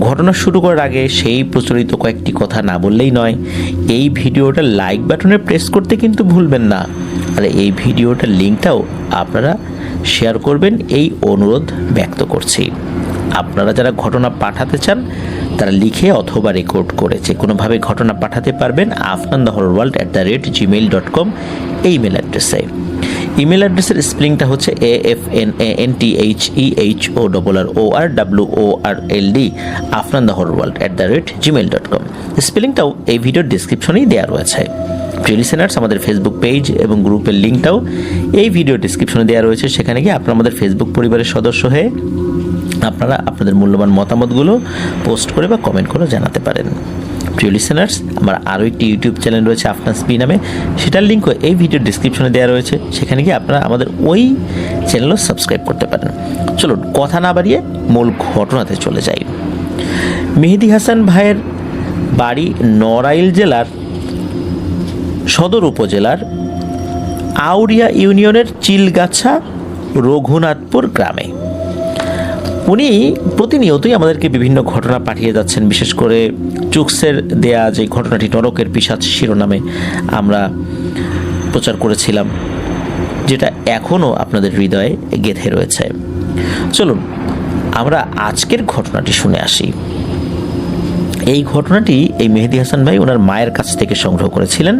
ঘটনা শুরু করার আগে সেই প্রচলিত কয়েকটি কথা না বললেই নয়, এই ভিডিওটা লাইক বাটনে প্রেস করতে কিন্তু ভুলবেন না। আর এই ভিডিওটার লিঙ্কটাও আপনারা শেয়ার করবেন এই অনুরোধ ব্যক্ত করছি। আপনারা যারা ঘটনা পাঠাতে চান তারা লিখে অথবা রেকর্ড করে যে কোনোভাবে ঘটনা পাঠাতে পারবেন afnanthehorrorworld@gmail.com এই ইমেল অ্যাড্রেসে। ইমেল অ্যাড্রেসের স্পেলিংটা হচ্ছে AFNANTHEHORRORWORLD afnanthehorrorworld@gmail.com। স্পেলিংটাও এই ভিডিওর ডিসক্রিপশনেই দেওয়া রয়েছে। প্রিয় লিসেনার্স, আমাদের ফেসবুক পেজ এবং গ্রুপের লিঙ্কটাও এই ভিডিও ডিসক্রিপশনে দেওয়া রয়েছে। সেখানে গিয়ে আপনারা আমাদের ফেসবুক পরিবারের সদস্য হয়ে আপনারা আপনাদের মূল্যবান মতামতগুলো পোস্ট করে বা কমেন্ট করে জানাতে পারেন। প্রিয় লিসেনার্স, আমার আরও একটি ইউটিউব চ্যানেল রয়েছে আফনান স্পি নামে, সেটার লিঙ্কও এই ভিডিওর ডিসক্রিপশনে দেওয়া রয়েছে। সেখানে গিয়ে আপনারা আমাদের ওই চ্যানেলও সাবস্ক্রাইব করতে পারেন। চলুন কথা না বাড়িয়ে মূল ঘটনাতে চলে যাই। মেহেদী হাসান ভাইয়ের বাড়ি নড়াইল জেলার সদর উপজেলার আউরিয়া ইউনিয়নের চিলগাছা রঘুনাথপুর গ্রামে। উনি প্রতিনিয়তই আমাদেরকে বিভিন্ন ঘটনা পাঠিয়ে যাচ্ছেন। বিশেষ করে চুকসের দেয়া যে ঘটনাটি নরকের পিশাচ শিরোনামে আমরা প্রচার করেছিলাম, যেটা এখনও আপনাদের হৃদয়ে গেঁথে রয়েছে। চলুন আমরা আজকের ঘটনাটি শুনে আসি। এই ঘটনাটি এই মেহেদী হাসান ভাই ওনার মায়ের কাছ থেকে সংগ্রহ করেছিলেন।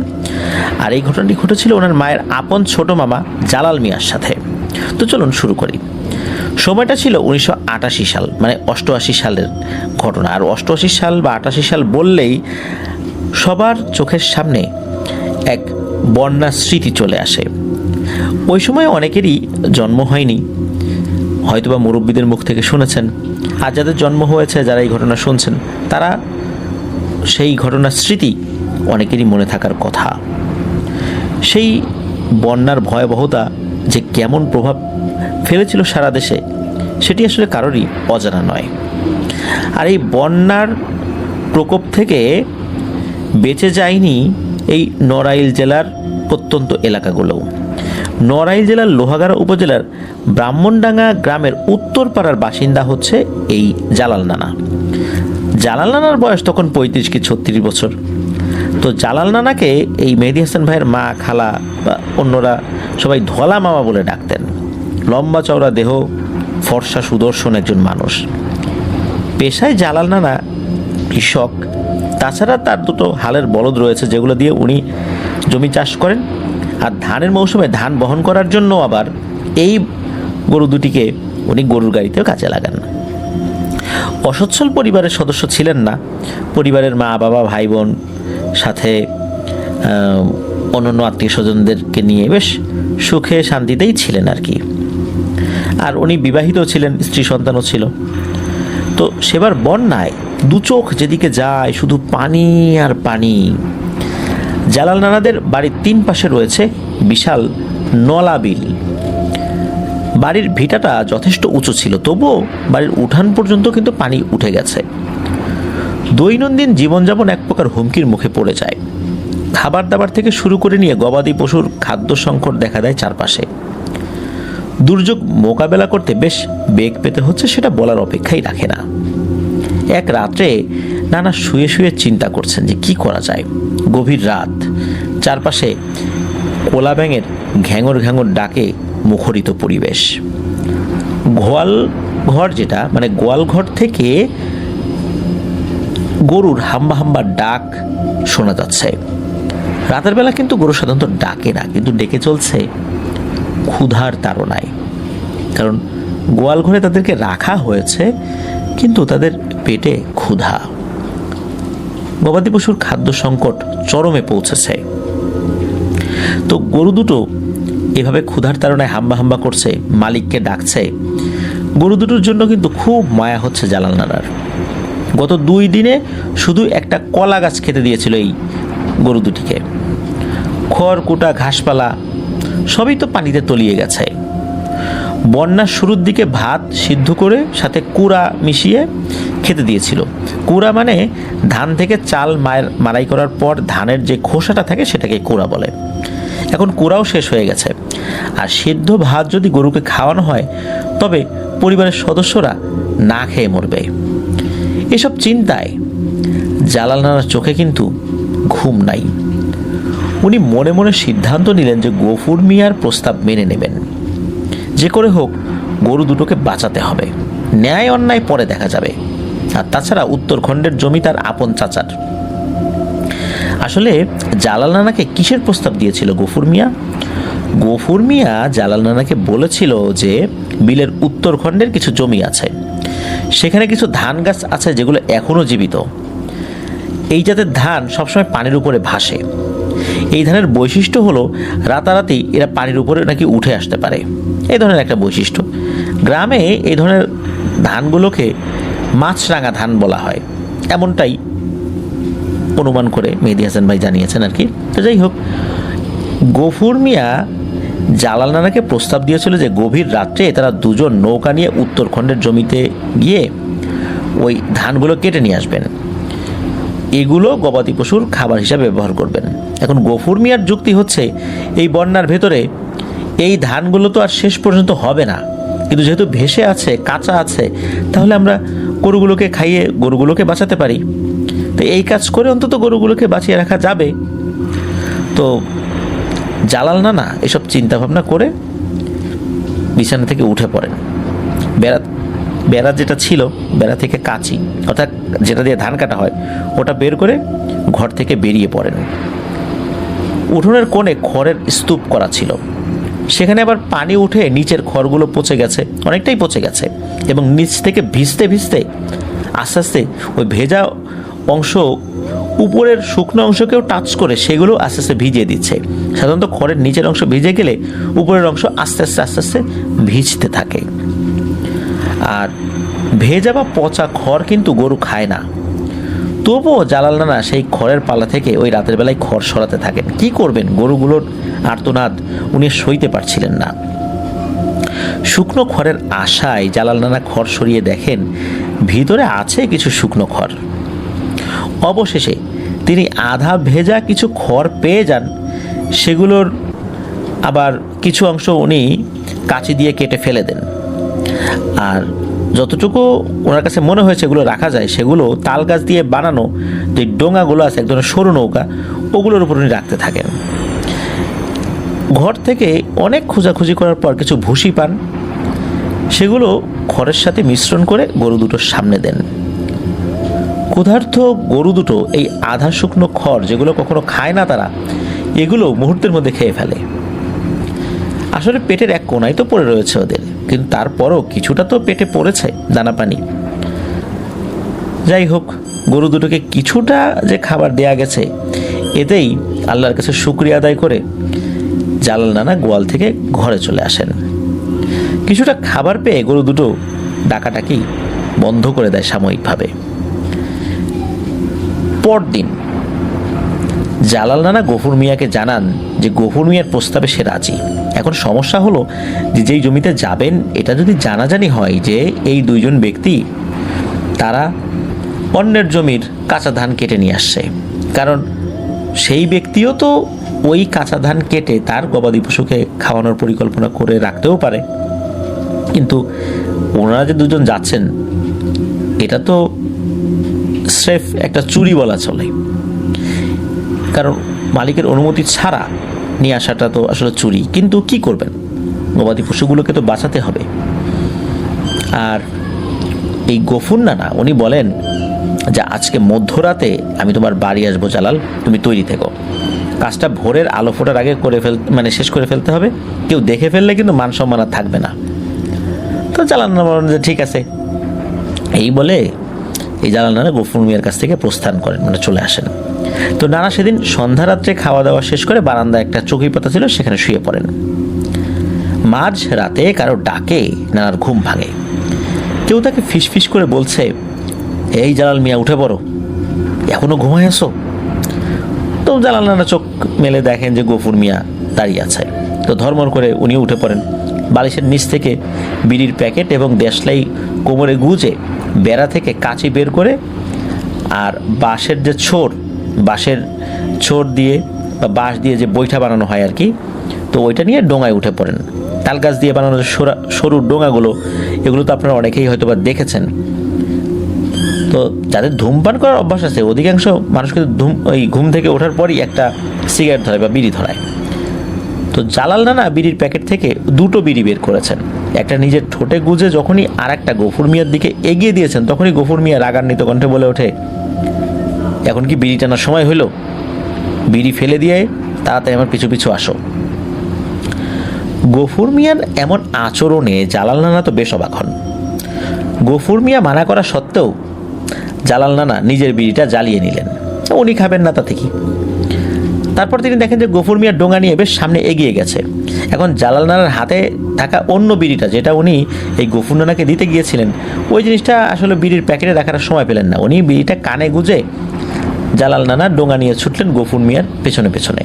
আর এই ঘটনাটি ঘটেছিল ওনার মায়ের আপন ছোট মামা জালাল মিয়ার সাথে। তো চলুন শুরু করি। সময়টা ছিল 1988 সাল, মানে 88 সালের ঘটনা। আর 88 সাল বা 88 সাল বললেই সবার চোখের সামনে এক বন্যার স্মৃতি চলে আসে। ওই সময় অনেকেরই জন্ম হয়নি, হয়তোবা মুরব্বীদের মুখ থেকে শুনেছেন। আর যাদের জন্ম হয়েছে, যারা এই ঘটনা শুনছেন, তারা সেই ঘটনার স্মৃতি অনেকেরই মনে থাকার কথা। সেই বন্যার ভয়াবহতা যে কেমন প্রভাব ফেলেছিল সারা দেশে, সেটি আসলে কারোরই অজানা নয়। আর এই বন্যার প্রকোপ থেকে বেঁচে যায়নি এই নড়াইল জেলার প্রত্যন্ত এলাকাগুলোও। নড়াইল জেলার লোহাগাড়া উপজেলার ব্রাহ্মণডাঙ্গা গ্রামের উত্তরপাড়ার বাসিন্দা হচ্ছে এই জালাল নানা। জালাল নানার বয়স তখন 35 কি 36 বছর। তো জালাল নানাকে এই মেহেদী হাসান ভাইয়ের মা, খালা বা অন্যরা সবাই ধলা মামা বলে ডাকতেন। লম্বা চওড়া দেহ, ফর্সা সুদর্শন একজন মানুষ। পেশায় জালাল নানা কৃষক। তাছাড়া তার দুটো হালের বলদ রয়েছে, যেগুলো দিয়ে উনি জমি চাষ করেন। আর ধানের মৌসুমে ধান বহন করার জন্য আবার এই গরু দুটিকে উনি গরুর গাড়িতেও কাজে লাগান। অসচ্ছল পরিবারের সদস্য ছিলেন না। পরিবারের মা, বাবা, ভাই বোন, সাথে অন্যান্য আত্মীয় স্বজনদেরকে নিয়ে বেশ সুখে শান্তিতেই ছিলেন আর কি। আর উনি বিবাহিত ছিলেন, স্ত্রী সন্তানও ছিল। তো সেবার বন্যায় দু চোখ যেদিকে যায় শুধু পানি আর পানি। জালাল নানাদের বাড়ির 3 পাশে রয়েছে বিশাল নলা বিল। বাড়ির ভিটাটা যথেষ্ট উঁচু ছিল, তবুও বাড়ির উঠান পর্যন্ত কিন্তু পানি উঠে গেছে। দৈনন্দিন জীবনযাপন এক প্রকার হুমকির মুখে পড়ে যায়। খাবার দাবার থেকে শুরু করে নিয়ে গবাদি পশুর খাদ্য সংকট দেখা দেয় চারপাশে। দুর্যোগ মোকাবেলা করতে বেশ বেগ পেতে হচ্ছে, সেটা বলার অপেক্ষাই রাখে না। এক রাত্রে নানা শুয়ে শুয়ে চিন্তা করছেন যে কি করা যায়। গভীর রাত, চারপাশে কোলা ব্যাঙের ঘ্যাঙর ঘ্যাঙর ডাকে মুখরিত পরিবেশ। গোয়াল ঘর, যেটা মানে গোয়াল ঘর থেকে গরুর হাম্বা হাম্বা ডাক শোনা যাচ্ছে। রাতের বেলা কিন্তু গরু সাধারণত ডাকে না, কিন্তু ডেকে চলছে ক্ষুধার তাড়নায়। কারণ গোয়াল ঘরে তাদেরকে রাখা হয়েছে, কিন্তু তাদের পেটে ক্ষুধা। গবাদি পশুর খাদ্য সংকট চরমে পৌঁছেছে। তো গরু দুটো এভাবে ক্ষুধার তাড়নায় হাম্বা হাম্বা করছে, মালিককে ডাকছে। গরু দুটোর জন্য কিন্তু খুব মায়া হচ্ছে জালাল নানার। গত 2 দিনে শুধু একটা কলা গাছ খেতে দিয়েছিল এই গরু দুটিকে। খড় কুটা, ঘাসপালা সবই তো পানিতে তলিয়ে গেছে। বন্যার শুরুর দিকে ভাত সিদ্ধ করে সাথে কুড়া মিশিয়ে খেতে দিয়েছিল। কুড়া মানে ধান থেকে চাল মাড়াই করার পর ধানের যে খোসাটা থাকে সেটাকে কুড়া বলে। এখন কুড়াও শেষ হয়ে গেছে। আর সিদ্ধ ভাত যদি গরুকে খাওয়ানো হয় তবে পরিবারের সদস্যরা না খেয়ে মরবে। এসব চিন্তায় জালাল নানার চোখে কিন্তু ঘুম নাই। উনি মনে মনে সিদ্ধান্ত নিলেন যে গফুর মিয়ার প্রস্তাব মেনে নেবেন। যে করে হোক গরু দুটোকে বাঁচাতে হবে, ন্যায় অন্যায় পরে দেখা যাবে। আর তাছাড়া উত্তরখণ্ডের জমি তার আপন চাচার। আসলে জালাল নানাকে কিসের প্রস্তাব দিয়েছিল গফুর মিয়া? গফুর মিয়া জালাল নানাকে বলেছিল যে বিলের উত্তরখণ্ডের কিছু জমি আছে, সেখানে কিছু ধান গাছ আছে যেগুলো এখনো জীবিত। এই জাতের ধান সবসময় পানির উপরে ভাসে। এই ধানের বৈশিষ্ট্য হলো রাতারাতি এরা পানির উপরে নাকি উঠে আসতে পারে, এই ধরনের একটা বৈশিষ্ট্য। গ্রামে এই ধরনের ধানগুলোকে মাছরাঙা ধান বলা হয়, এমনটাই অনুমান করে মেহেদী হাসান ভাই জানিয়েছেন আর কি। তো যাই হোক, গফুর মিয়া জালাল নানাকে প্রস্তাব দিয়েছিল যে গভীর রাত্রে তারা দুজন নৌকা নিয়ে উত্তরখণ্ডের জমিতে গিয়ে ওই ধানগুলো কেটে নিয়ে আসবেন, এগুলো গবাদি পশুর খাবার হিসাবে ব্যবহার করবেন। এখন গফুর মিয়ার যুক্তি হচ্ছে এই বন্যার ভেতরে এই ধানগুলো তো আর শেষ পর্যন্ত হবে না, কিন্তু যেহেতু ভেসে আছে, কাঁচা আছে, তাহলে আমরা গরুগুলোকে খাইয়ে গরুগুলোকে বাঁচাতে পারি। তো এই কাজ করে অন্তত গরুগুলোকে বাঁচিয়ে রাখা যাবে। তো জালাল নানা এসব চিন্তা ভাবনা করে বিছানা থেকে উঠে পড়েন। বেড়া যেটা ছিল, বেড়া থেকে কাঁচি অর্থাৎ যেটা দিয়ে ধান কাটা হয় ওটা বের করে ঘর থেকে বেরিয়ে পড়েন। উঠোনের কোণে খড়ের স্তূপ করা ছিল, সেখানে আবার পানি উঠে নিচের খড়গুলো পচে গেছে, অনেকটাই পচে গেছে, এবং নিচ থেকে ভিজতে ভিজতে আস্তে আস্তে ওই ভেজা অংশ উপরের শুকনো অংশকেও টাচ করে সেগুলো আস্তে আস্তে ভিজিয়ে দিচ্ছে। সাধারণত খড়ের নিচের অংশ ভিজে গেলে উপরের অংশ আস্তে আস্তে আস্তে আস্তে ভিজতে থাকে। আর ভেজা বা পচা খড় কিন্তু গরু খায় না। তবুও জালাল নানা সেই খড়ের পালা থেকে ওই রাতের বেলায় খড় সরাতে থাকেন। কি করবেন, গরুগুলোর আর্তনাদ উনি সইতে পারছিলেন না। শুকনো খড়ের আশায় জালাল নানা খড় সরিয়ে দেখেন ভিতরে আছে কিছু শুকনো খড়। অবশেষে তিনি আধা ভেজা কিছু খড় পেয়ে যান। সেগুলোর আবার কিছু অংশ উনি কাঁচি দিয়ে কেটে ফেলে দেন। আর যতটুকু ওনার কাছে মনে হয়েছে এগুলো রাখা যায়, সেগুলো তাল গাছ দিয়ে বানানো যে ডোঙাগুলো আছে, এক ধরনের সরু নৌকা, ওগুলোর উপর উনি রাখতে থাকেন। ঘর থেকে অনেক খোঁজাখুঁজি করার পর কিছু ভুসি পান, সেগুলো খড়ের সাথে মিশ্রণ করে গরু দুটোর সামনে দেন। ক্ষুধার্ত গরু দুটো এই আধা শুকনো খড়, যেগুলো কখনো খায় না তারা, এগুলো মুহূর্তের মধ্যে খেয়ে ফেলে। আসলে পেটের এক কোনায় তো পড়ে রয়েছে ওদের, কিন্তু তারপরও কিছুটা তো পেটে পড়েছে দানা পানি। যাই হোক, গরু দুটোকে কিছুটা যে খাবার দেয়া গেছে, এতেই আল্লাহর কাছে শুকরিয়া আদায় করে জালাল নানা গোয়াল থেকে ঘরে চলে আসেন। কিছুটা খাবার পেয়ে গরু দুটো ডাকাটাকি বন্ধ করে দেয় সাময়িকভাবে। পরদিন জালাল নানা গফুর মিয়াকে জানান যে গফুর মিয়ার প্রস্তাবে সে রাজি। এখন সমস্যা হলো যে যেই জমিতে যাবেন এটা যদি জানাজানি হয় যে এই দুইজন ব্যক্তি তারা অন্যের জমির কাঁচা ধান কেটে নিয়ে আসছে, কারণ সেই ব্যক্তিও তো ওই কাঁচা ধান কেটে তার গবাদি পশুকে খাওয়ানোর পরিকল্পনা করে রাখতেও পারে। কিন্তু ওনারা যে দুজন যাচ্ছেন এটা তো স্রেফ একটা চুরি বলা চলে, কারণ মালিকের অনুমতি ছাড়া নিয়ে আসাটা তো আসলে চুরি। কিন্তু কি করবেন, গবাদি পশুগুলোকে তো বাঁচাতে হবে। আর এই গফুর নানা উনি বলেন যে আজকে মধ্যরাতে আমি তোমার বাড়ি আসবো জালাল, তুমি তৈরি থেকো। কাজটা ভোরের আলো ফোটার আগে শেষ করে ফেলতে হবে, কেউ দেখে ফেললে কিন্তু মান সম্মান আর থাকবে না। তো জালাল নানা বলেন যে ঠিক আছে। এই বলে এই জালাল নানা গফুর মিয়ার কাছ থেকে প্রস্থান করেন, চলে আসেন। তো নানা সেদিন সন্ধ্যা রাত্রে খাওয়া দাওয়া শেষ করে বারান্দায় একটা চৌকি পাতা ছিল, সেখানে শুয়ে পড়েন। মাঝ রাতে কারো ডাকে নানার ঘুম ভাঙে। কেউ তাকে ফিসফিস করে বলছে, এই জালাল মিয়া উঠে পড়ো, এখনো ঘুমায় আসো? তো জালাল নানা চোখ মেলে দেখেন যে গফুর মিয়া দাঁড়িয়ে আছে। তো ধর্মর করে উনি উঠে পড়েন। বালিশের নিচ থেকে বিড়ির প্যাকেট এবং দেশলাই কোমরে গুজে বেড়া থেকে কাঁচি বের করে আর বাঁশের ছোট দিয়ে বা বাঁশ দিয়ে যে বৈঠা বানানো হয় আর কি, তো ওইটা নিয়ে ডোঙায় উঠে পড়েন। তাল গাছ দিয়ে বানানো সরু ডোঙাগুলো, এগুলো তো আপনারা অনেকেই হয়তো বা দেখেছেন। তো যাদের ধূমপান করার অভ্যাস আছে অধিকাংশ মানুষ কিন্তু ওই ঘুম থেকে ওঠার পরই একটা সিগারেট ধরায় বা বিড়ি ধরায়। তো জালাল নানা বিড়ির প্যাকেট থেকে দুটো বিড়ি বের করেছেন, একটা নিজের ঠোঁটে গুজে যখনই আর একটা গফুর মিয়ার দিকে এগিয়ে দিয়েছেন তখনই গফুর মিয়া রাগান্বিত কণ্ঠে বলে ওঠে, এখন কি বিড়ি টানার সময় হলো? বিড়ি ফেলে দিয়ে তাড়াতাড়ি আমার পিছু পিছু আসো। গফুর মিয়ার এমন আচরণে জালাল নানা তো বেশ অবাক হন। গফুর মিয়া মানা করা সত্ত্বেও জালাল নানা নিজের বিড়িটা জ্বালিয়ে নিলেন, উনি খাবেন না তাতে কি। তারপর তিনি দেখেন যে গফুর মিয়ার ডোঙা নিয়ে বেশ সামনে এগিয়ে গেছে। এখন জালাল নানার হাতে থাকা অন্য বিড়িটা, যেটা উনি এই গফুর নানাকে দিতে গিয়েছিলেন, ওই জিনিসটা আসলে বিড়ির প্যাকেটে রাখার সময় পেলেন না। উনি বিড়িটা কানে গুজে জালাল নানা ডোঙা নিয়ে ছুটলেন গফুর মিয়ার পেছনে পেছনে।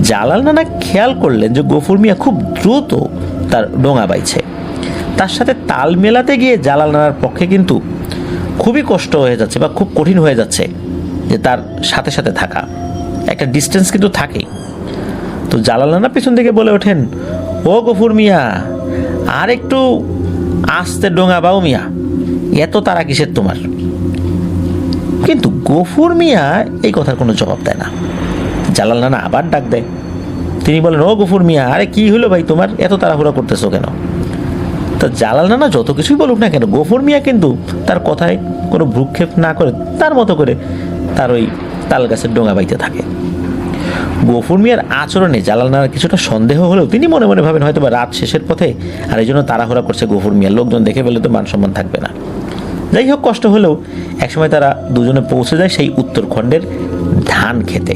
জালাল নানা খেয়াল করলেন যে গফুর মিয়া খুব দ্রুত তার ডোঙা বাইছে। তার সাথে তাল মেলাতে গিয়ে জালাল নানার পক্ষে কিন্তু খুবই কষ্ট হয়ে যাচ্ছে বা খুব কঠিন হয়ে যাচ্ছে যে তার সাথে সাথে থাকা, একটা ডিস্টেন্স কিন্তু থাকেই। তো জালাল নানা পেছন থেকে বলে ওঠেন, ও গফুর মিয়া, আর একটু আস্তে ডোঙা বাও মিয়া, এত তারা কিসের তোমার? কিন্তু গফুর মিয়া এই কথার কোনো জবাব দেয় না। জালাল নানা আবার ডাক দেয়। তিনি বলেন, ও গফুর মিয়া, আরে কি হলো ভাই তোমার, এত তাড়াহুড়া করতেছো কেন? তো জালাল নানা যত কিছুই বলুক না কেন, গফুর মিয়া কিন্তু তার কথায় কোনো ভ্রুক্ষেপ না করে তার মতো করে তার ওই তাল গাছের ডোঙা বাইতে থাকে। গফুর মিয়ার আচরণে জালাল নানার কিছুটা সন্দেহ হলেও তিনি মনে মনে ভাবেন হয়তো বা রাত শেষের পথে আর এই জন্য তাড়াহুড়া করছে গফুর মিয়া, লোকজন দেখে ফেলে তো মান সম্মান থাকবে না। যাই হোক, কষ্ট হলেও একসময় তারা দুজনে পৌঁছে যায় সেই উত্তরখণ্ডের ধান খেতে।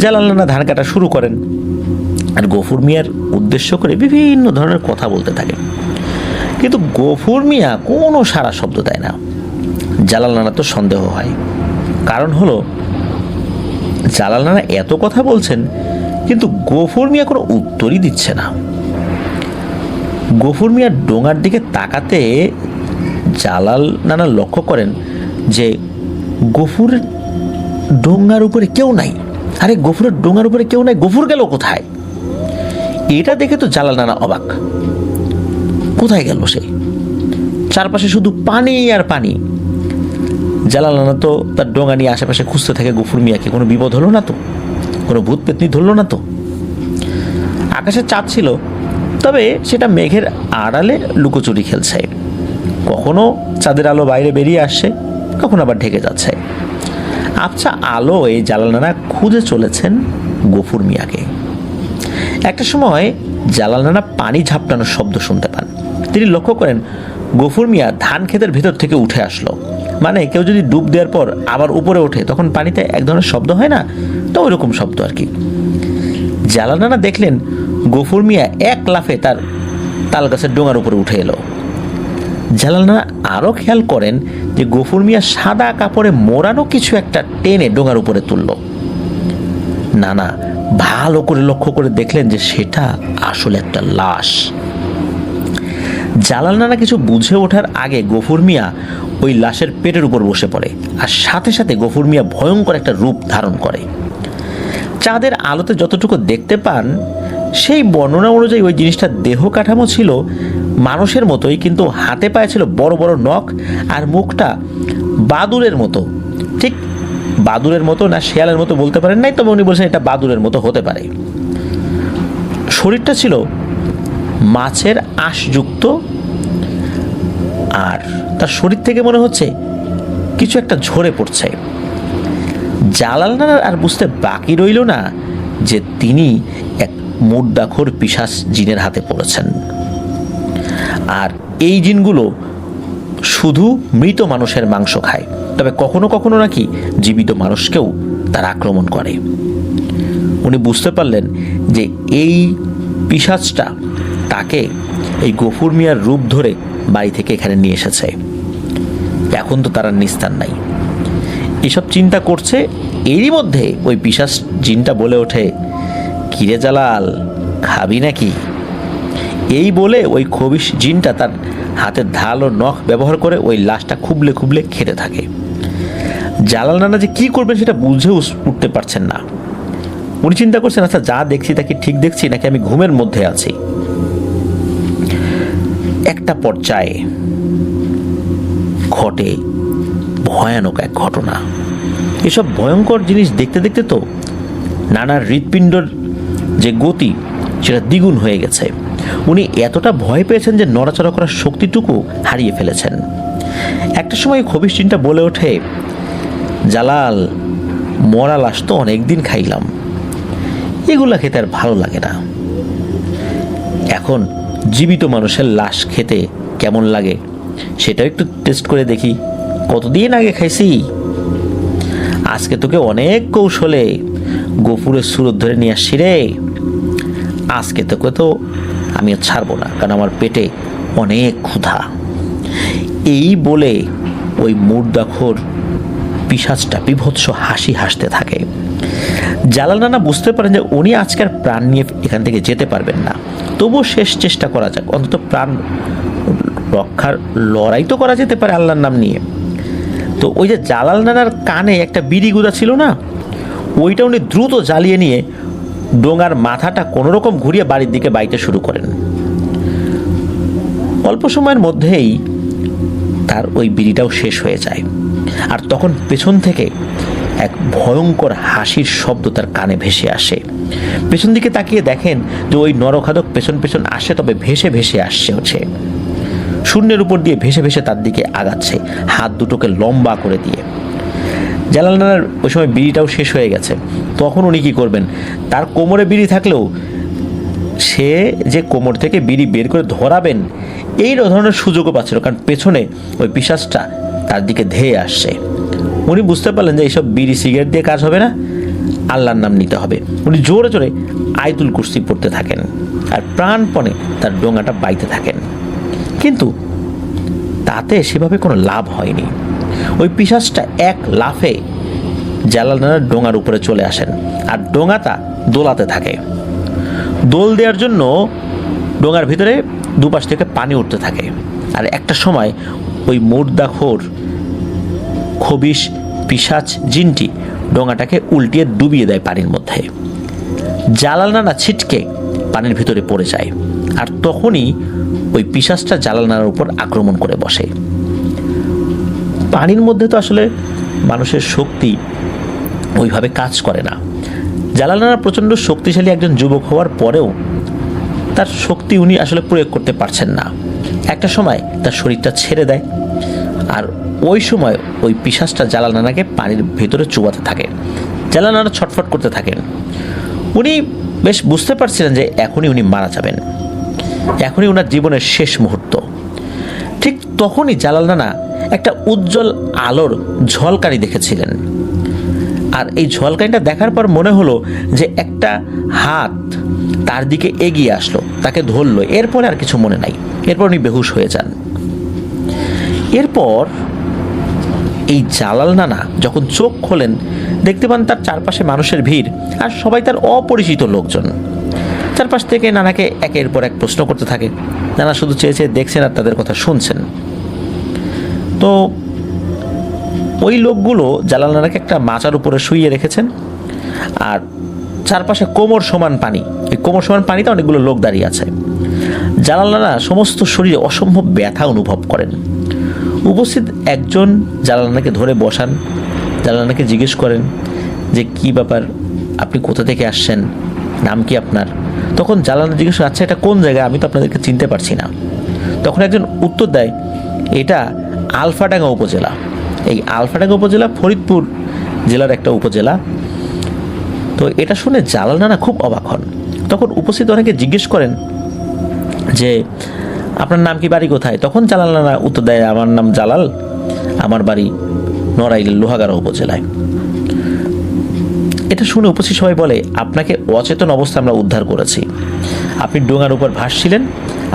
জালাল নানা ধান কাটা শুরু করেন আর গফুর মিয়ার উদ্দেশ্য করে বিভিন্ন ধরনের কথা বলতে থাকেন, কিন্তু গফুর মিয়া কোনো সারা শব্দ দেয় না। জালাল নানা তো সন্দেহ হয়, কারণ হলো জালাল নানা এত কথা বলছেন কিন্তু গফুর মিয়া কোনো উত্তরই দিচ্ছে না। গফুর মিয়ার ডোঙার দিকে তাকাতে জালাল নানা লক্ষ্য করেন যে গফুরের ডোঙার উপরে কেউ নাই। আরে গফুরের ডোঙার উপরে কেউ নাই, গফুর গেল কোথায়? এটা দেখে তো জালাল নানা অবাক, কোথায় গেল সে? চারপাশে শুধু পানি আর পানি। জালাল নানা তো তার ডোঙা নিয়ে আশেপাশে খুঁজতে থাকে গফুর মিয়াকে, কোনো বিপদ হলো না তো, কোনো ভূত পেতনি ধরলো না তো। আকাশে চাঁদ ছিল, তবে সেটা মেঘের আড়ালে লুকোচুরি খেলছে। কখনো চাঁদের আলো বাইরে বেরিয়ে আসছে, কখনো আবার ঢেকে যাচ্ছে। আচ্ছা আলো এই জালাল নানা খুঁজে চলেছেন গফুর মিয়াকে। একটা সময় জালাল নানা পানি ঝাপটানোর শব্দ শুনতে পান। তিনি লক্ষ্য করেন গফুর মিয়া ধান ক্ষেতের ভেতর থেকে উঠে আসলো। মানে কেউ যদি ডুব দেওয়ার পর আবার উপরে ওঠে তখন পানিতে এক ধরনের শব্দ হয় না, তো ওই রকম শব্দ আর কি। জালাল নানা দেখলেন গফুর মিয়া এক লাফে তার তাল গাছের ডোঙার উপরে উঠে এলো। জালাল নানা আরও খেয়াল করেন যে গফুর মিয়া সাদা কাপড়ে মোড়ানো কিছু একটা টেনে ডোঙার উপরে তুলল। নানা ভালো করে লক্ষ্য করে দেখলেন যে সেটা আসলে একটা লাশ। জালাল নানা কিছু বুঝে ওঠার আগে গফুর মিয়া ওই লাশের পেটের উপর বসে পড়ে, আর সাথে সাথে গফুর মিয়া ভয়ঙ্কর একটা রূপ ধারণ করে। চাঁদের আলোতে যতটুকু দেখতে পান সেই বর্ণনা অনুযায়ী ওই জিনিসটার দেহ কাঠামো ছিল মানুষের মতোই, কিন্তু হাতে পায়ে ছিল বড় বড় নখ, আর মুখটা বাদুড়ের মতো। ঠিক বাদুড়ের মতো না শেয়ালের মতো বলতে পারেন নাই, তবে উনি বলছেন এটা বাদুড়ের মতো হতে পারে। শরীরটা ছিল মাছের আঁশযুক্ত, আর তার শরীর থেকে মনে হচ্ছে কিছু একটা ঝরে পড়ছে। জালাল নানার আর বুঝতে বাকি রইল না যে তিনি এক মুর্দাখোর পিশাচ জিনের হাতে পড়েছেন। আর এই জিনগুলো শুধু মৃত মানুষের মাংস খায়, তবে কখনো কখনো নাকি জীবিত মানুষকেও তারা আক্রমণ করে। উনি বুঝতে পারলেন যে এই পিশাচটা তাকে এই গফুর মিয়ার রূপ ধরে বাড়ি থেকে এখানে নিয়ে এসেছে। এখন তো তারা নিস্তার নাই। এসব চিন্তা করছে, এরই মধ্যে ওই পিশাচ জিনটা বলে ওঠে, কিরে জালাল, খাবি নাকি? এই বলে ওই খবিশ জিনটা তার হাতের ঢাল ও নখ ব্যবহার করে ওই লাশটা খুবলে খুবলে খেতে থাকে। জালাল নানা যে কি করবেন সেটা বুঝে উঠতে পারছেন না। উনি চিন্তা করছেন, আচ্ছা যা দেখছি তা কি ঠিক দেখছি নাকি আমি ঘুমের মধ্যে আছি। একটা পর্যায়ে ঘটে ভয়ানক এক ঘটনা। এসব ভয়ঙ্কর জিনিস দেখতে দেখতে তো নানার হৃৎপিণ্ডর যে গতি সেটা দ্বিগুণ হয়ে গেছে। উনি এতটা ভয় পেয়েছেন যে নড়াচড়া করার শক্তিটুকু হারিয়ে ফেলেছেন। একটা সময় খবিশ চিন্তা বলে ওঠে, জালাল, মরা লাশ তো অনেকদিন খাইলাম, এগুলা খেতে আর ভালো লাগে না। এখন জীবিত মানুষের লাশ খেতে কেমন লাগে সেটাও একটু টেস্ট করে দেখি। কতদিন আগে খাইছি, আজকে তোকে অনেক কৌশলে গফুরের সুরত ধরে নিয়ে আসছি রে। আজকে তোকে তো আমি আর ছাড়বো না, কারণ আমার পেটে অনেক ক্ষুধা। এই বলে ওই মুর্দাখোর পিশাচটা বিভৎস হাসি হাসতে থাকে। জালাল নানা বুঝতে পারেন যে উনি আজকের প্রাণ নিয়ে এখান থেকে যেতে পারবেন না, তবুও শেষ চেষ্টা করা যাক, অন্তত প্রাণ রক্ষার লড়াই তো করা যেতে পারে আল্লাহর নাম নিয়ে। তো ওই যে জালাল নানার কানে একটা বিড়ি গুঁদা ছিল না, ওইটা উনি দ্রুত জ্বালিয়ে নিয়ে ডোঙার মাথাটা কোনোরকম ঘুরিয়ে বাড়ির দিকে বাইতে শুরু করেন। অল্প সময়ের মধ্যেই তার ওই বিড়িটাও শেষ হয়ে যায়। আর তখন পেছন থেকে এক ভয়ঙ্কর হাসির শব্দ তার কানে ভেসে আসে। পেছন দিকে তাকিয়ে দেখেন যে ওই নরখাদক পেছন পেছন আসে, তবে ভেসে ভেসে আসছে হচ্ছে শূন্যের উপর দিয়ে ভেসে ভেসে তার দিকে আগাচ্ছে, হাত দুটোকে লম্বা করে দিয়ে। জালাল নানার ওই সময় বিড়িটাও শেষ হয়ে গেছে। তখন উনি কি করবেন? তার কোমরে বিড়ি থাকলেও সে যে কোমর থেকে বিড়ি বের করে ধরাবেন এই ধরনের সুযোগও পাচ্ছিল, কারণ পেছনে ওই পিশাচটা তার দিকে ধেয়ে আসছে। উনি বুঝতে পারলেন যে এইসব বিড়ি সিগারেট দিয়ে কাজ হবে না, আল্লাহর নাম নিতে হবে। উনি জোরে জোরে আয়াতুল কুরসি পড়তে থাকেন আর প্রাণপণে তার ডোঙাটা বাইতে থাকেন। কিন্তু তাতে সেভাবে কোনো লাভ হয়নি। ওই পিশাচটা এক লাফে জালাল নানার ডোঙার উপরে চলে আসেন আর ডোঙাটা দোলাতে থাকে। দোল দেওয়ার জন্য ডোঙার ভিতরে দুপাশ থেকে পানি উঠতে থাকে। আর একটা সময় ওই মুর্দাখোর খবিশ পিশাচ জিনটি ডোঙাটাকে উল্টিয়ে ডুবিয়ে দেয় পানির মধ্যে। জালাল নানা ছিটকে পানির ভিতরে পড়ে যায়। আর তখনই ওই পিশাচটা জালাল নানার উপর আক্রমণ করে বসে। পানির মধ্যে তো আসলে মানুষের শক্তি ওইভাবে কাজ করে না। জালাল নানা প্রচণ্ড শক্তিশালী একজন যুবক হওয়ার পরেও তার শক্তি উনি আসলে প্রয়োগ করতে পারছেন না। একটা সময় তার শরীরটা ছেড়ে দেয় আর ওই সময় ওই পিশাচটা জালাল নানাকে পানির ভেতরে চুবাতে থাকে। জালাল নানা ছটফট করতে থাকেন। উনি বেশ বুঝতে পারছিলেন যে এখনই উনি মারা যাবেন, এখনই ওনার জীবনের শেষ মুহূর্ত। ঠিক তখনই জালাল নানা একটা উজ্জ্বল আলোর ঝলকানি দেখেছিলেন। আর এই ঝলকানিটা দেখার পর মনে হলো যে একটা হাত তার দিকে এগিয়ে আসলো, তাকে ধরলো। এরপরে আর কিছু মনে নাই, এরপর উনি বেহুশ হয়ে যান। এরপর এই জালাল নানা যখন চোখ খোলেন দেখতে পান তার চারপাশে মানুষের ভিড়, আর সবাই তার অপরিচিত লোকজন। চারপাশ থেকে নানাকে একের পর এক প্রশ্ন করতে থাকে। নানা শুধু চেয়ে চেয়ে দেখছেন আর তাদের কথা শুনছেন। তো ওই লোকগুলো জালাল নানাকে একটা মাচার উপরে শুইয়ে রেখেছেন আর চারপাশে কোমর সমান পানি। এই কোমর সমান পানিতে অনেকগুলো লোক দাঁড়িয়ে আছে। জালাল নানা সমস্ত শরীরে অসম্ভব ব্যথা অনুভব করেন। উপস্থিত একজন জালাল নানাকে ধরে বসান। জালাল নানাকে জিজ্ঞেস করেন যে কি ব্যাপার, আপনি কোথা থেকে আসছেন, নাম কি আপনার? তখন জালাল নানা জিজ্ঞেস করেন, আচ্ছা এটা কোন জায়গা, আমি তো আপনাদেরকে চিনতে পারছি না। তখন একজন উত্তর দেয়, এটা আলফাডাঙ্গা উপজেলা। এই আলফাডাঙ্গা উপজেলা ফরিদপুর জেলার একটা উপজেলা। তো এটা শুনে জালাল নানা খুব অবাক হন। তখন উপস্থিত অনেকে জিজ্ঞেস করেন যে আপনার নাম কি, বাড়ি কোথায়? তখন জালাল নানা উত্তর দেয়, আমার নাম জালাল, আমার বাড়ি নড়াইলের লোহাগাড়া উপজেলায়। এটা শুনে উপস্থিত সবাই বলে, আপনাকে অচেতন অবস্থা আমরা উদ্ধার করেছি। আপনি ডোঙার উপর ভাসছিলেন,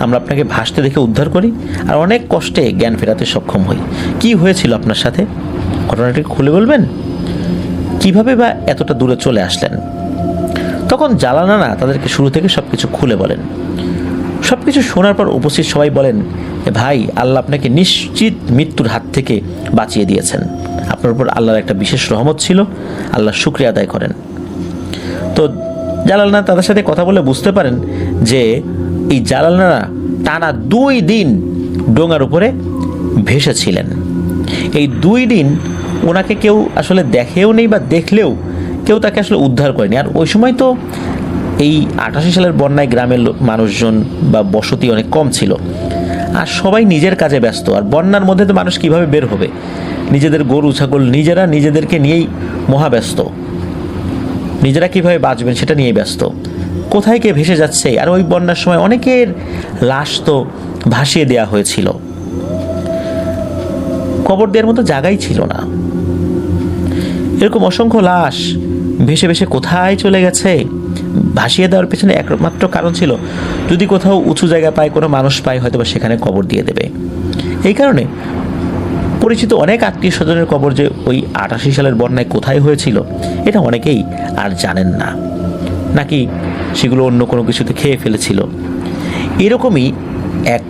আমরা আপনাকে ভাসতে দেখে উদ্ধার করি আর অনেক কষ্টে জ্ঞান ফেরাতে সক্ষম হই। কি হয়েছিল আপনার সাথে, ঘটনাটি খুলে বলবেন? কিভাবে বা এতটা দূরে চলে আসলেন? তখন জালাল নানা তাদেরকে শুরু থেকে সবকিছু খুলে বলেন। সবকিছু শোনার পর উপস্থিত সবাই বলেন, ভাই, আল্লাহ আপনাকে নিশ্চিত মৃত্যুর হাত থেকে বাঁচিয়ে দিয়েছেন। আপনার উপর আল্লাহর একটা বিশেষ রহমত ছিল, আল্লাহর শুকরিয়া আদায় করেন। তো জালাল নানা তাদের সাথে কথা বলে বুঝতে পারেন যে এই জালাল নানা টানা 2 দিন ডোঙার উপরে ভেসেছিলেন। এই 2 দিন ওনাকে কেউ আসলে দেখেও নেই, বা দেখলেও কেউ তাকে আসলে উদ্ধার করেনি। আর ওই সময় তো এই 88 সালের বন্যায় গ্রামের মানুষজন বা বসতি অনেক কম ছিল, আর সবাই নিজের কাজে ব্যস্ত। আর বন্যার মধ্যে তো মানুষ কিভাবে বের হবে, নিজেদের গরু ছাগল নিজেদেরকে নিয়েই মহাব্যস্ত, নিজেরা কিভাবে বাঁচবেন সেটা নিয়েই ব্যস্ত। কোথায় কে ভেসে যাচ্ছে, আর ওই বন্যার সময় অনেকের লাশ তো ভাসিয়ে দেওয়া হয়েছিল, কবর দেওয়ার মতো জায়গাই ছিল না। এরকম অসংখ্য লাশ ভেসে ভেসে কোথায় চলে গেছে। ভাসিয়ে দেওয়ার পেছনে একমাত্র কারণ ছিল, যদি কোথাও উঁচু জায়গা পায়, কোনো মানুষ পায়, হয়তো বা সেখানে কবর দিয়ে দেবে। এই কারণে পরিচিত অনেক আত্মীয় স্বজনের কবর যে ওই 88 সালের বন্যায় কোথায় হয়েছিল, এটা অনেকেই আর জানেন না, নাকি সেগুলো অন্য কোনো কিছুতে খেয়ে ফেলেছিল। এরকমই এক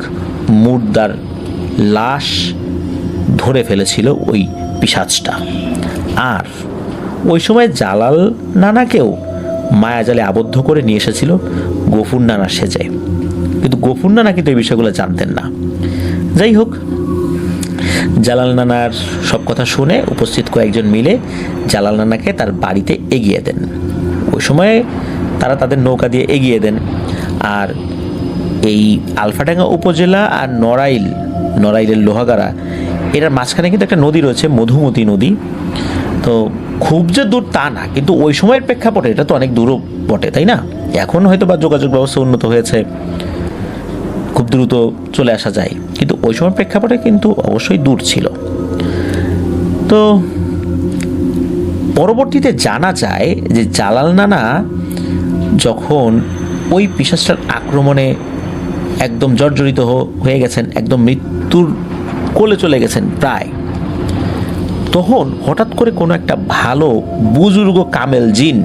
মুর্দার লাশ ধরে ফেলেছিল ওই পিশাচটা। আর ওই সময় জালাল নানাকেও মায়াজালে আবদ্ধ করে নিয়ে এসেছিল গফুর নানা সেজে। কিন্তু গফুর নানা কিন্তু এই বিষয়গুলো জানতেন না। যাই হোক, জালাল নানার সব কথা শুনে উপস্থিত কয়েকজন মিলে জালাল নানাকে তার বাড়িতে এগিয়ে দেন। ওই সময় তারা তাদের নৌকা দিয়ে এগিয়ে দেন। আর এই আলফাডাঙ্গা উপজেলা আর নড়াইলের লোহাগাড়া, এটার মাঝখানে কিন্তু একটা নদী রয়েছে, মধুমতি নদী। তো খুব যে দূর তা না, কিন্তু ওই সময়ের প্রেক্ষাপটে এটা তো অনেক দূরও বটে, তাই না? এখন হয়তো বা যোগাযোগ ব্যবস্থা উন্নত হয়েছে, খুব দ্রুত চলে আসা যায়, কিন্তু ওই সময় প্রেক্ষাপটে কিন্তু অবশ্যই দূর ছিল। তো পরবর্তীতে জানা যায় যে জালাল নানা যখন ওই পিশাচটার আক্রমণে একদম জর্জরিত হয়ে গেছেন, একদম মৃত্যুর কোলে চলে গেছেন প্রায়, তখন হঠাৎ করে কোনো একটা ভালো বুজুর্গ কামেল জিন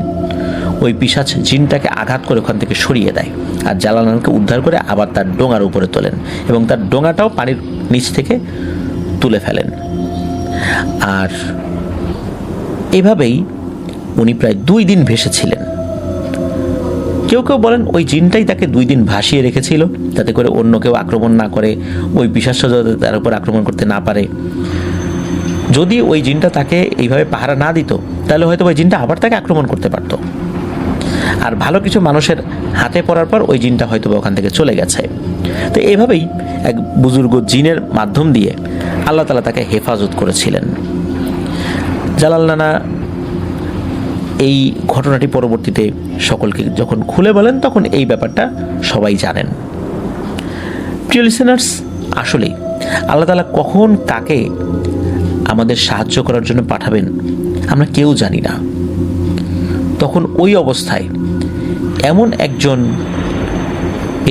ওই পিশাচ জিনটাকে আঘাত করে ওখান থেকে সরিয়ে দেয়, আর জালাল নানাকে উদ্ধার করে আবার তার ডোঙার উপরে তোলেন, এবং তার ডোঙাটাও পানির নিচ থেকে তুলে ফেলেন। আর এভাবেই উনি প্রায় 2 দিন ভেসেছিলেন। কেউ কেউ বলেন ওই জিনটাই তাকে 2 দিন ভাসিয়ে রেখেছিল, যাতে করে অন্য কেউ আক্রমণ না করে, ওই পিশাচটা যাতে তার উপর আক্রমণ করতে না পারে। যদি ওই জিনটা তাকে এইভাবে পাহারা না দিত, তাহলে হয়তো ওই জিনটা আবার তাকে আক্রমণ করতে পারত। আর ভালো কিছু মানুষের হাতে পড়ার পর ওই জিনটা হয়তো ওখান থেকে চলে গেছে। তো এইভাবেই এক বুজুর্গ জিনের মাধ্যম দিয়ে আল্লাহ তাআলা তাকে হেফাজত করেছিলেন। জালাল নানা এই ঘটনাটি পরবর্তীতে সকলকে যখন খুলে বলেন, তখন এই ব্যাপারটা সবাই জানেন। প্রিয় লিসেনার্স, আসলেই আল্লাহ তাআলা কখন কাকে আমাদের সাহায্য করার জন্য পাঠাবেন আমরা কেউ জানি না। তখন ওই অবস্থায় এমন একজন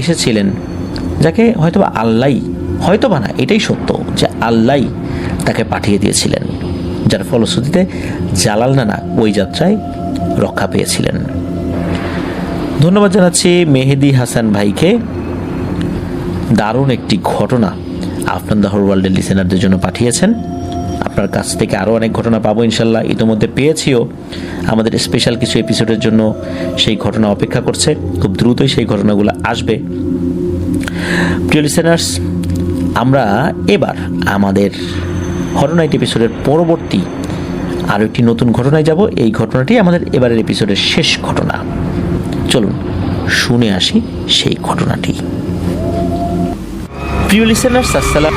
এসেছিলেন যাকে হয়তোবা আল্লাহই, হয়তোবা না, এটাই সত্য যে আল্লাহই তাকে পাঠিয়ে দিয়েছিলেন, যার ফলশ্রুতিতে জালাল নানা ওই যাত্রায় রক্ষা পেয়েছিলেন। ধন্যবাদ জানাচ্ছি মেহেদি হাসান ভাইকে। দারুণ একটি ঘটনা আফনান দাহর ওয়ার্ল্ডের লিসেনারদের জন্য পাঠিয়েছেন। আপনার কাছ থেকে আরও অনেক ঘটনা পাবো ইনশাল্লাহ, ইতিমধ্যে পেয়েছিও। আমাদের স্পেশাল কিছু এপিসোডের জন্য সেই ঘটনা অপেক্ষা করছে, খুব দ্রুতই সেই ঘটনাগুলো আসবে। প্রিয় লিসেনার্স, আমরা এবার আমাদের হরর নাইট এপিসোডের পরবর্তী আরও একটি নতুন ঘটনায় যাব। এই ঘটনাটি আমাদের এবারের এপিসোডের শেষ ঘটনা। চলুন শুনে আসি সেই ঘটনাটি। প্রিয় লিসেনার্স, আসসালাম।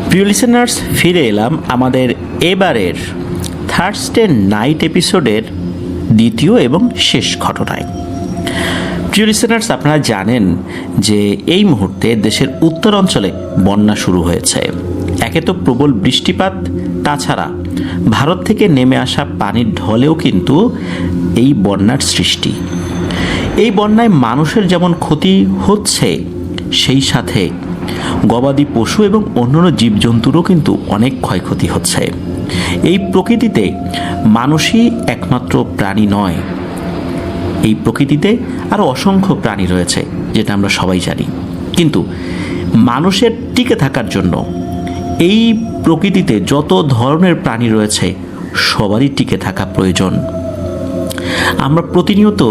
প্রিয় লিসেনার্স, ফিরে এলাম আমাদের এবারের থার্সডে নাইট এপিসোডের দ্বিতীয় এবং শেষ ঘটনায়। প্রিয় লিসেনার্স, আপনারা জানেন যে এই মুহূর্তে দেশের উত্তর অঞ্চলে বন্যা শুরু হয়েছে। একে তো প্রবল বৃষ্টিপাত, তাছাড়া ভারত থেকে নেমে আসা পানির ঢলেও কিন্তু এই বন্যার সৃষ্টি। এই বন্যায় মানুষের যেমন ক্ষতি হচ্ছে, সেই সাথে গবাদি পশু এবং অন্যান্য জীবজন্তুরও কিন্তু অনেক ক্ষয়ক্ষতি হচ্ছে। এই প্রকৃতিতে মানুষই একমাত্র প্রাণী নয়, এই প্রকৃতিতে আরও অসংখ্য প্রাণী রয়েছে, যেটা আমরা সবাই জানি। কিন্তু মানুষের টিকে থাকার জন্য এই প্রকৃতিতে যত ধরনের প্রাণী রয়েছে সবারই টিকে থাকা প্রয়োজন। আমরা প্রতিনিয়ত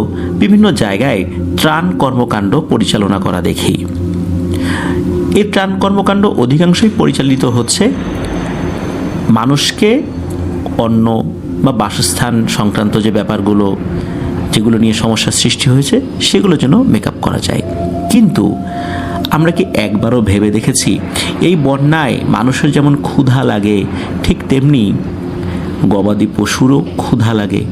বিভিন্ন জায়গায় ত্রাণ কর্মকাণ্ড পরিচালনা করা দেখি। এই ত্রাণ কর্মকাণ্ড অধিকাংশই পরিচালিত হচ্ছে মানুষকে অন্ন বা বাসস্থান সংক্রান্ত যে ব্যাপারগুলো, যেগুলো নিয়ে সমস্যার সৃষ্টি হয়েছে, সেগুলো যেন মেকআপ করা যায়। কিন্তু আমরা কি একবারও ভেবে দেখেছি এই বন্যায় মানুষের যেমন ক্ষুধা লাগে, ঠিক তেমনি গবাদি পশুরও ক্ষুধা লাগে,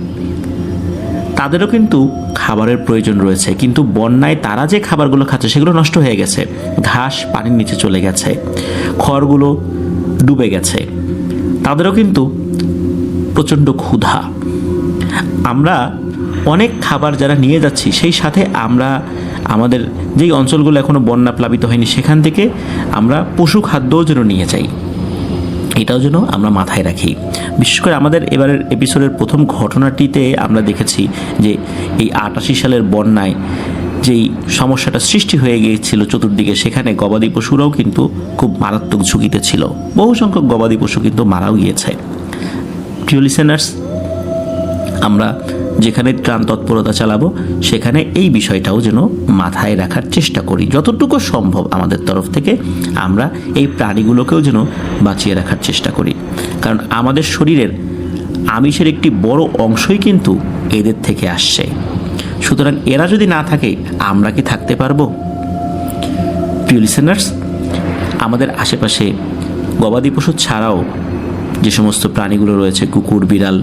তাদেরও কিন্তু খাবারের প্রয়োজন রয়েছে। কিন্তু বন্যায় তারা যে খাবারগুলো খাচ্ছে সেগুলো নষ্ট হয়ে গেছে, ঘাস পানির নিচে চলে গেছে, খড়গুলো ডুবে গেছে, তাদেরও কিন্তু প্রচণ্ড ক্ষুধা। আমরা অনেক খাবার যারা নিয়ে যাচ্ছি, সেই সাথে আমরা আমাদের যেই অঞ্চলগুলো এখনও বন্যা প্লাবিত হয়নি সেখান থেকে আমরা পশু খাদ্যও যেন নিয়ে যাই, এটাও যেন আমরা মাথায় রাখি। বিশেষ করে আমাদের এবারের এপিসোডের প্রথম ঘটনাটিতে আমরা দেখেছি যে এই 88 সালের বন্যায় যেই সমস্যাটা সৃষ্টি হয়ে গিয়েছিল চতুর্দিকে, সেখানে গবাদি পশুরাও কিন্তু খুব মারাত্মক ঝুঁকিতে ছিল। বহু সংখ্যক গবাদি পশু কিন্তু মারাও গিয়েছে। প্রিয় লিসেনার্স, আমরা যেখানে ত্রাণ তৎপরতা চালাবো সেখানে এই বিষয়টাও যেন মাথায় রাখার চেষ্টা করি। যতটুকু সম্ভব আমাদের তরফ থেকে আমরা এই প্রাণীগুলোকেও যেন বাঁচিয়ে রাখার চেষ্টা করি, কারণ আমাদের শরীরের আমিষের একটি বড় অংশই কিন্তু এদের থেকে আসছে। সুতরাং এরা যদি না থাকে, আমরা কি থাকতে পারবো? প্রিয় লিসেনার্স, আমাদের আশেপাশে গবাদি পশু ছাড়াও যে সমস্ত প্রাণীগুলো রয়েছে, কুকুর, বিড়াল,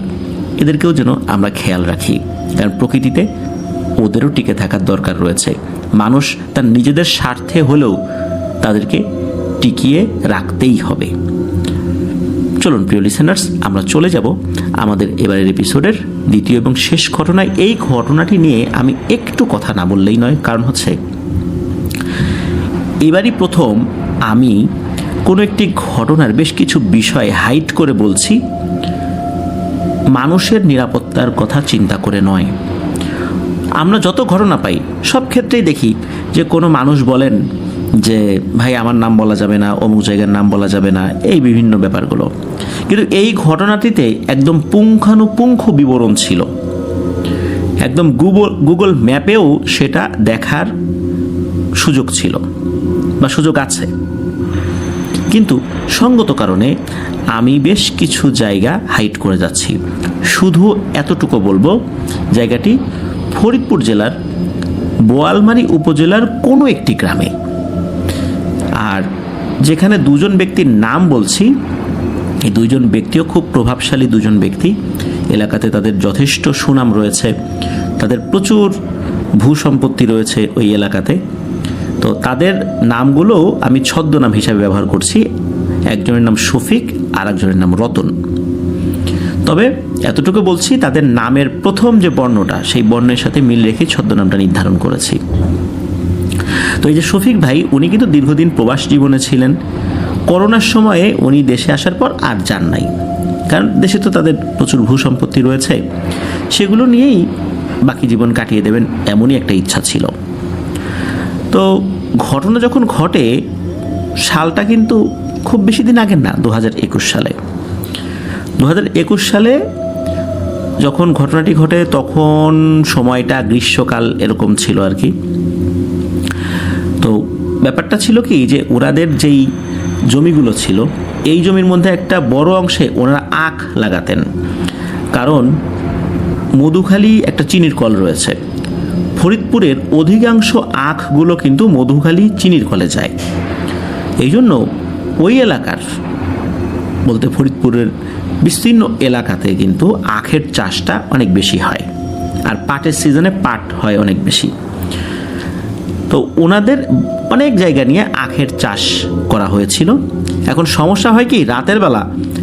এদেরকেও যেন আমরা খেয়াল রাখি, কারণ প্রকৃতিতে ওদেরও টিকে থাকার দরকার রয়েছে। মানুষ তার নিজেদের স্বার্থে হলেও তাদেরকে টিকিয়ে রাখতেই হবে। চলুন প্রিয় লিসেনার্স, আমরা চলে যাব আমাদের এবারের এপিসোডের দ্বিতীয় এবং শেষ ঘটনায়। এই ঘটনাটি নিয়ে আমি একটু কথা না বললেই নয়, কারণ হচ্ছে এবারই প্রথম আমি কোনো একটি ঘটনার বেশ কিছু বিষয় হাইড করে বলছি, মানুষের নিরাপত্তার কথা চিন্তা করে নয়। আমরা যত ঘটনা পাই সব ক্ষেত্রেই দেখি যে কোনো মানুষ বলেন যে ভাই আমার নাম বলা যাবে না, অমুক জায়গার নাম বলা যাবে না, এই বিভিন্ন ব্যাপারগুলো। কিন্তু এই ঘটনাটিতে একদম পুঙ্খানুপুঙ্খ বিবরণ ছিল, একদম গুগল ম্যাপেও সেটা দেখার সুযোগ ছিল বা সুযোগ আছে। কিন্তু সঙ্গত কারণে আমি বেশ কিছু জায়গা হাইড করে যাচ্ছি। শুধু এতটুকু বলবো, জায়গাটি ফরিদপুর জেলার বোয়ালমারী উপজেলার কোনো একটি গ্রামে। আর যেখানে দুজন ব্যক্তির নাম বলছি, এই দুইজন ব্যক্তিও খুব প্রভাবশালী দুজন ব্যক্তি। এলাকাতে তাদের যথেষ্ট সুনাম রয়েছে, তাদের প্রচুর ভূসম্পত্তি রয়েছে ওই এলাকাতে। তো তাদের নামগুলো আমি ছদ্মনাম হিসাবে ব্যবহার করছি। একজনের নাম শফিক, আর একজনের নাম রতন। তবে এতটুকু বলছি, তাদের নামের প্রথম যে বর্ণটা, সেই বর্ণের সাথে মিল রেখে ছদ্মনামটা নির্ধারণ করেছি। তো এই যে শফিক ভাই, উনি কিন্তু দীর্ঘদিন প্রবাস জীবনে ছিলেন। করোনার সময়ে উনি দেশে আসার পর আর যান নাই, কারণ দেশে তো তাদের প্রচুর ভূসম্পত্তি রয়েছে, সেগুলো নিয়েই বাকি জীবন কাটিয়ে দেবেন, এমনই একটা ইচ্ছা ছিল। তো ঘটনা যখন ঘটে, সালটা কিন্তু খুব বেশি দিন আগের না, 2021 সালে। 2021 সালে যখন ঘটনাটি ঘটে, তখন সময়টা গ্রীষ্মকাল এরকম ছিল আর কি। তো ব্যাপারটা ছিল কি, যে ওনাদের যেই জমিগুলো ছিল, এই জমির মধ্যে একটা বড় অংশে ওনারা আখ লাগাতেন, কারণ মধুখালী একটা চিনির কল রয়েছে। ফরিদপুরের অধিকাংশ আখগুলো কিন্তু মধুখালী চিনির কলে যায়। এই জন্য ওই এলাকার বলতে ফরিদপুরের বিস্তীর্ণ এলাকাতে কিন্তু আখের চাষটা অনেক বেশি হয়, আর পাটের সিজনে পাট হয় অনেক বেশি। তো ওনাদের অনেক জায়গা নিয়ে আখের চাষ করা হয়েছিল। এখন সমস্যা হয় কি, রাতের বেলা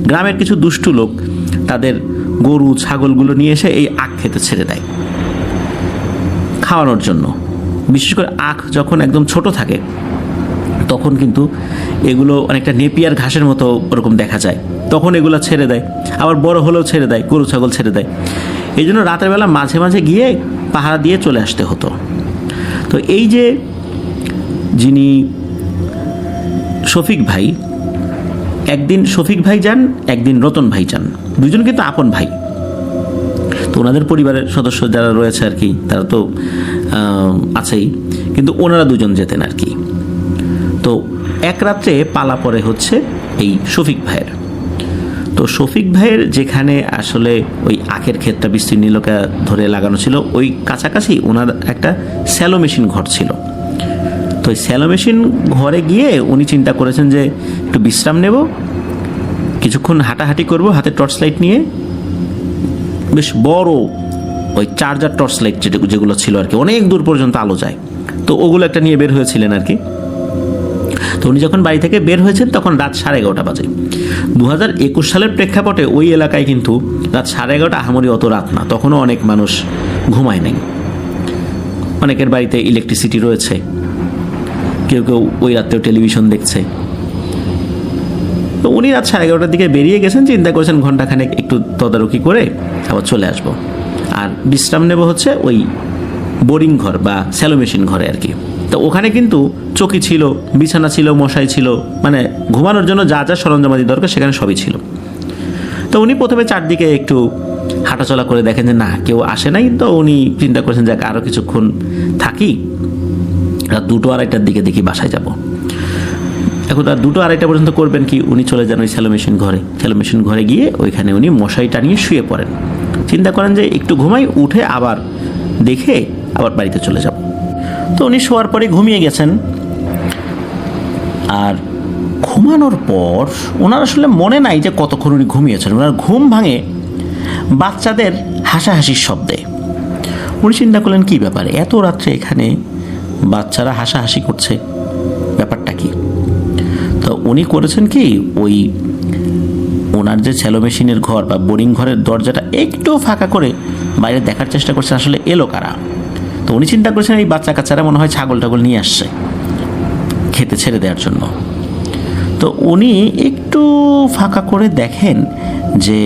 গ্রামের কিছু দুষ্টু লোক তাদের গরু ছাগলগুলো নিয়ে এসে এই আখ খেতে ছেড়ে দেয় খাওয়ানোর জন্য। বিশেষ করে আখ যখন একদম ছোট থাকে, তখন কিন্তু এগুলো অনেকটা নেপিয়ার ঘাসের মতো ওরকম দেখা যায়, তখন এগুলো ছেড়ে দেয়। আবার বড় হলেও ছেড়ে দেয়, গরু ছাগল ছেড়ে দেয়। এই জন্য রাতের বেলা মাঝে মাঝে গিয়ে পাহারা দিয়ে চলে আসতে হতো। তো এই যে যিনি শফিক ভাই, একদিন শফিক ভাই যান, একদিন রতন ভাই যান, দুজন কিন্তু আপন ভাই। তো ওনাদের পরিবারের সদস্য যারা রয়েছে আর কি, তারা তো আছেই, কিন্তু ওনারা দুজন যেতেন আর কি। তো এক রাত্রে পালা পড়ে হচ্ছে এই শফিক ভাইয়ের। তো শফিক ভাইয়ের যেখানে আসলে ওই আখের ক্ষেতটা বিস্তীর্ণ এলাকা ধরে লাগানো ছিল, ওই কাছাকাছি ওনার একটা স্যালো মেশিন ঘর ছিল। তো ওই স্যালো মেশিন ঘরে গিয়ে উনি চিন্তা করেছেন যে একটু বিশ্রাম নেব, কিছুক্ষণ হাঁটাহাঁটি করব, হাতে টর্চ লাইট নিয়ে, বেশ বড় ওই চার্জার টর্চ লাইট যেগুলো ছিল আর কি, অনেক দূর পর্যন্ত আলো যায়, তো ওগুলো একটা নিয়ে বের হয়েছিলেন আর কি। তো উনি যখন বাড়ি থেকে বের হয়েছেন তখন রাত 11:30 বাজে। 2021 সালের প্রেক্ষাপটে ওই এলাকায় কিন্তু রাত 11:30 আহামরি অত রাত না, তখনও অনেক মানুষ ঘুমায় নাই, অনেকের বাড়িতে ইলেকট্রিসিটি রয়েছে, কেউ কেউ ওই রাত্রেও টেলিভিশন দেখছে। তো উনি রাত 11:30টার দিকে বেরিয়ে গেছেন, চিন্তা করেছেন ঘন্টাখানেক একটু তদারকি করে আবার চলে আসব, আর বিশ্রাম নেব হচ্ছে ওই বোরিং ঘর বা স্যালো মেশিন ঘরে আর কি। তো ওখানে কিন্তু চৌকি ছিল, বিছানা ছিল, মশাই ছিল, মানে ঘুমানোর জন্য যা যা সরঞ্জামাদি দরকার সেখানে সবই ছিল। তো উনি প্রথমে চারদিকে একটু হাঁটাচলা করে দেখেন যে না, কেউ আসে নাই। তো উনি চিন্তা করেছেন যে আরও কিছুক্ষণ থাকি, রাত 2-2:30টার দিকে দেখি বাসায় যাব। এখন তার 2-2:30 পর্যন্ত করবেন কি, উনি চলে যান ওই স্যালো মেশিন ঘরে। স্যালো মেশিন ঘরে গিয়ে ওইখানে উনি মশারি টানিয়ে শুয়ে পড়েন, চিন্তা করেন যে একটু ঘুমাই, উঠে আবার দেখে আবার বাড়িতে চলে যাব। তো উনি শোয়ার পরে ঘুমিয়ে গেছেন। আর ঘুমানোর পর ওনার আসলে মনে নাই যে কতক্ষণ উনি ঘুমিয়েছেন। ওনার ঘুম ভাঙে বাচ্চাদের হাসাহাসির শব্দে। উনি চিন্তা করলেন কী ব্যাপার, এত রাত্রে এখানে বাচ্চারা হাসাহাসি করছে, ব্যাপারটা কি? তো উনি করেছেন কি, ওই ওনার যে স্যালো মেশিনের ঘর বা বোরিং ঘরের দরজাটা একটু ফাঁকা করে বাইরে দেখার চেষ্টা করছেন আসলে এলো কারা। তো উনি চিন্তা করেছেন এই বাচ্চা কাচ্চারা মনে হয় ছাগল টাগল নিয়ে আসছে খেতে ছেড়ে দেওয়ার জন্য। তো উনি একটু ফাঁকা করে দেখেন যে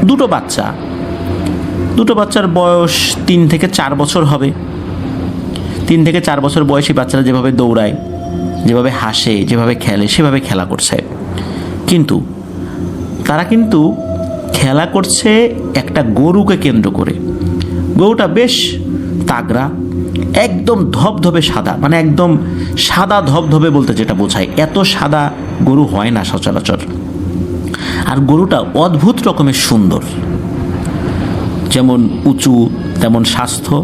দুটো বাচ্চার বয়স 3 থেকে 4 বছর হবে। 3 থেকে 4 বছর বয়সী বাচ্চারা যেভাবে দৌড়ায়, যেভাবে হাসে, যেভাবে খেলে, সেভাবে খেলা করছে। কিন্তু তারা কিন্তু খেলা করছে একটা গরুকে কেন্দ্র করে। গরুটা বেশ তাগড়া, একদম ধবধবে সাদা, মানে একদম সাদা ধবধবে বলতে যেটা বোঝায়, এত সাদা গরু হয় না সচরাচর। আর গরুটা অদ্ভুত রকমের সুন্দর, যেমন উঁচু তেমন স্বাস্থ্য,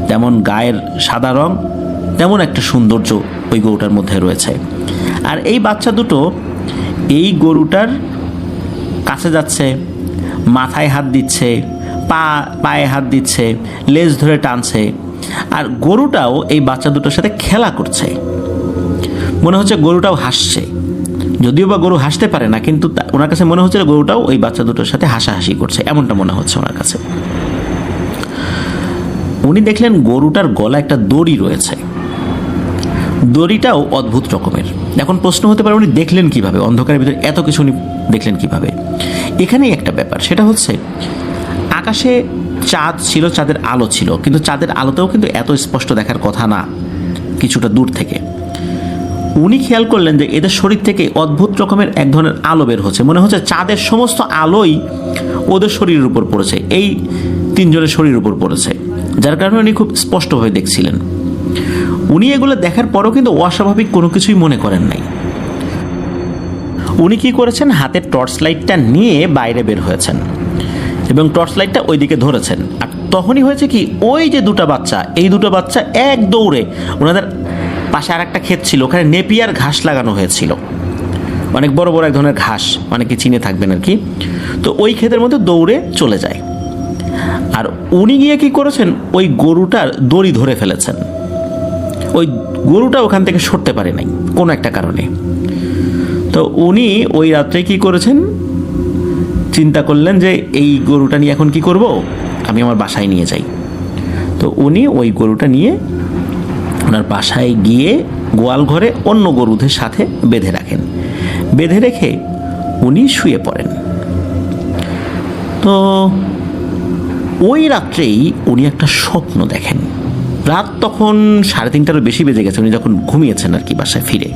তেমন গায়ের সাদা রং, তেমন একটা সৌন্দর্য ওই গরুটার মধ্যে রয়েছে। আর এই বাচ্চা দুটো এই গরুটার কাছে যাচ্ছে, মাথায় হাত দিচ্ছে, পায়ে হাত দিচ্ছে, লেজ ধরে টানছে, আর গরুটাও এই বাচ্চা দুটোর সাথে খেলা করছে। মনে হচ্ছে গরুটাও হাসছে, যদিও বা গরু হাসতে পারে না, কিন্তু ওনার কাছে মনে হচ্ছে গরুটাও ওই বাচ্চা দুটোর সাথে হাসাহাসি করছে, এমনটা মনে হচ্ছে ওনার কাছে। উনি দেখলেন গরুটার গলা একটা দড়ি রয়েছে, দড়িটাও অদ্ভুত রকমের। এখন প্রশ্ন হতে পারে উনি দেখলেন কিভাবে, অন্ধকারের ভিতরে এত কিছু উনি দেখলেন কিভাবে? এখানেই একটা ব্যাপার, সেটা হচ্ছে আকাশে চাঁদ ছিল, চাঁদের আলো ছিল, কিন্তু চাঁদের আলোতেও কিন্তু এত স্পষ্ট দেখার কথা না, কিছুটা দূর থেকে। উনি খেয়াল করলেন যে এদের শরীর থেকে অদ্ভুত রকমের এক ধরনের আলো বের হচ্ছে, মনে হচ্ছে চাঁদের সমস্ত আলোই ওদের শরীরের উপর পড়েছে, এই 3 জনের শরীরের উপর পড়েছে, যার কারণে উনি খুব স্পষ্টভাবে দেখছিলেন। উনি এগুলো দেখার পরও কিন্তু অস্বাভাবিক কোনো কিছুই মনে করেন নাই। উনি কি করেছেন, হাতের টর্চ লাইটটা নিয়ে বাইরে বের হয়েছেন এবং টর্চ লাইটটা ওইদিকে ধরেছেন। আর তখনই হয়েছে কি, ওই যে দুটো বাচ্চা, এই দুটো বাচ্চা এক দৌড়ে, ওনাদের পাশে আর একটা ক্ষেত ছিল, ওখানে নেপিয়ার ঘাস লাগানো হয়েছিল, অনেক বড় বড় এক ধরনের ঘাস, অনেকে চিনে থাকবেন আর কি। তো ওই ক্ষেতের মধ্যে দৌড়ে চলে যায়। আর উনি গিয়ে কি করেছেন, ওই গরুটার দড়ি ধরে ফেলেছেন। ওই গরুটা ওখান থেকে সরতে পারে নাই কোনো একটা কারণে। তো উনি ওই রাত্রে কি করেছেন, চিন্তা করলেন যে এই গরুটা নিয়ে এখন কি করব, আমি আমার বাসায় নিয়ে যাই। তো উনি ওই গরুটা নিয়ে ওনার বাসায় গিয়ে গোয়াল ঘরে অন্য গরুদের সাথে বেঁধে রাখেন। বেঁধে রেখে উনি শুয়ে পড়েন। তো ওই রাত্রেই উনি একটা স্বপ্ন দেখেন। রাত তখন 3:30টারও বেশি বেজে গেছে, উনি যখন ঘুমিয়েছেন আর কি বাসায় ফিরে।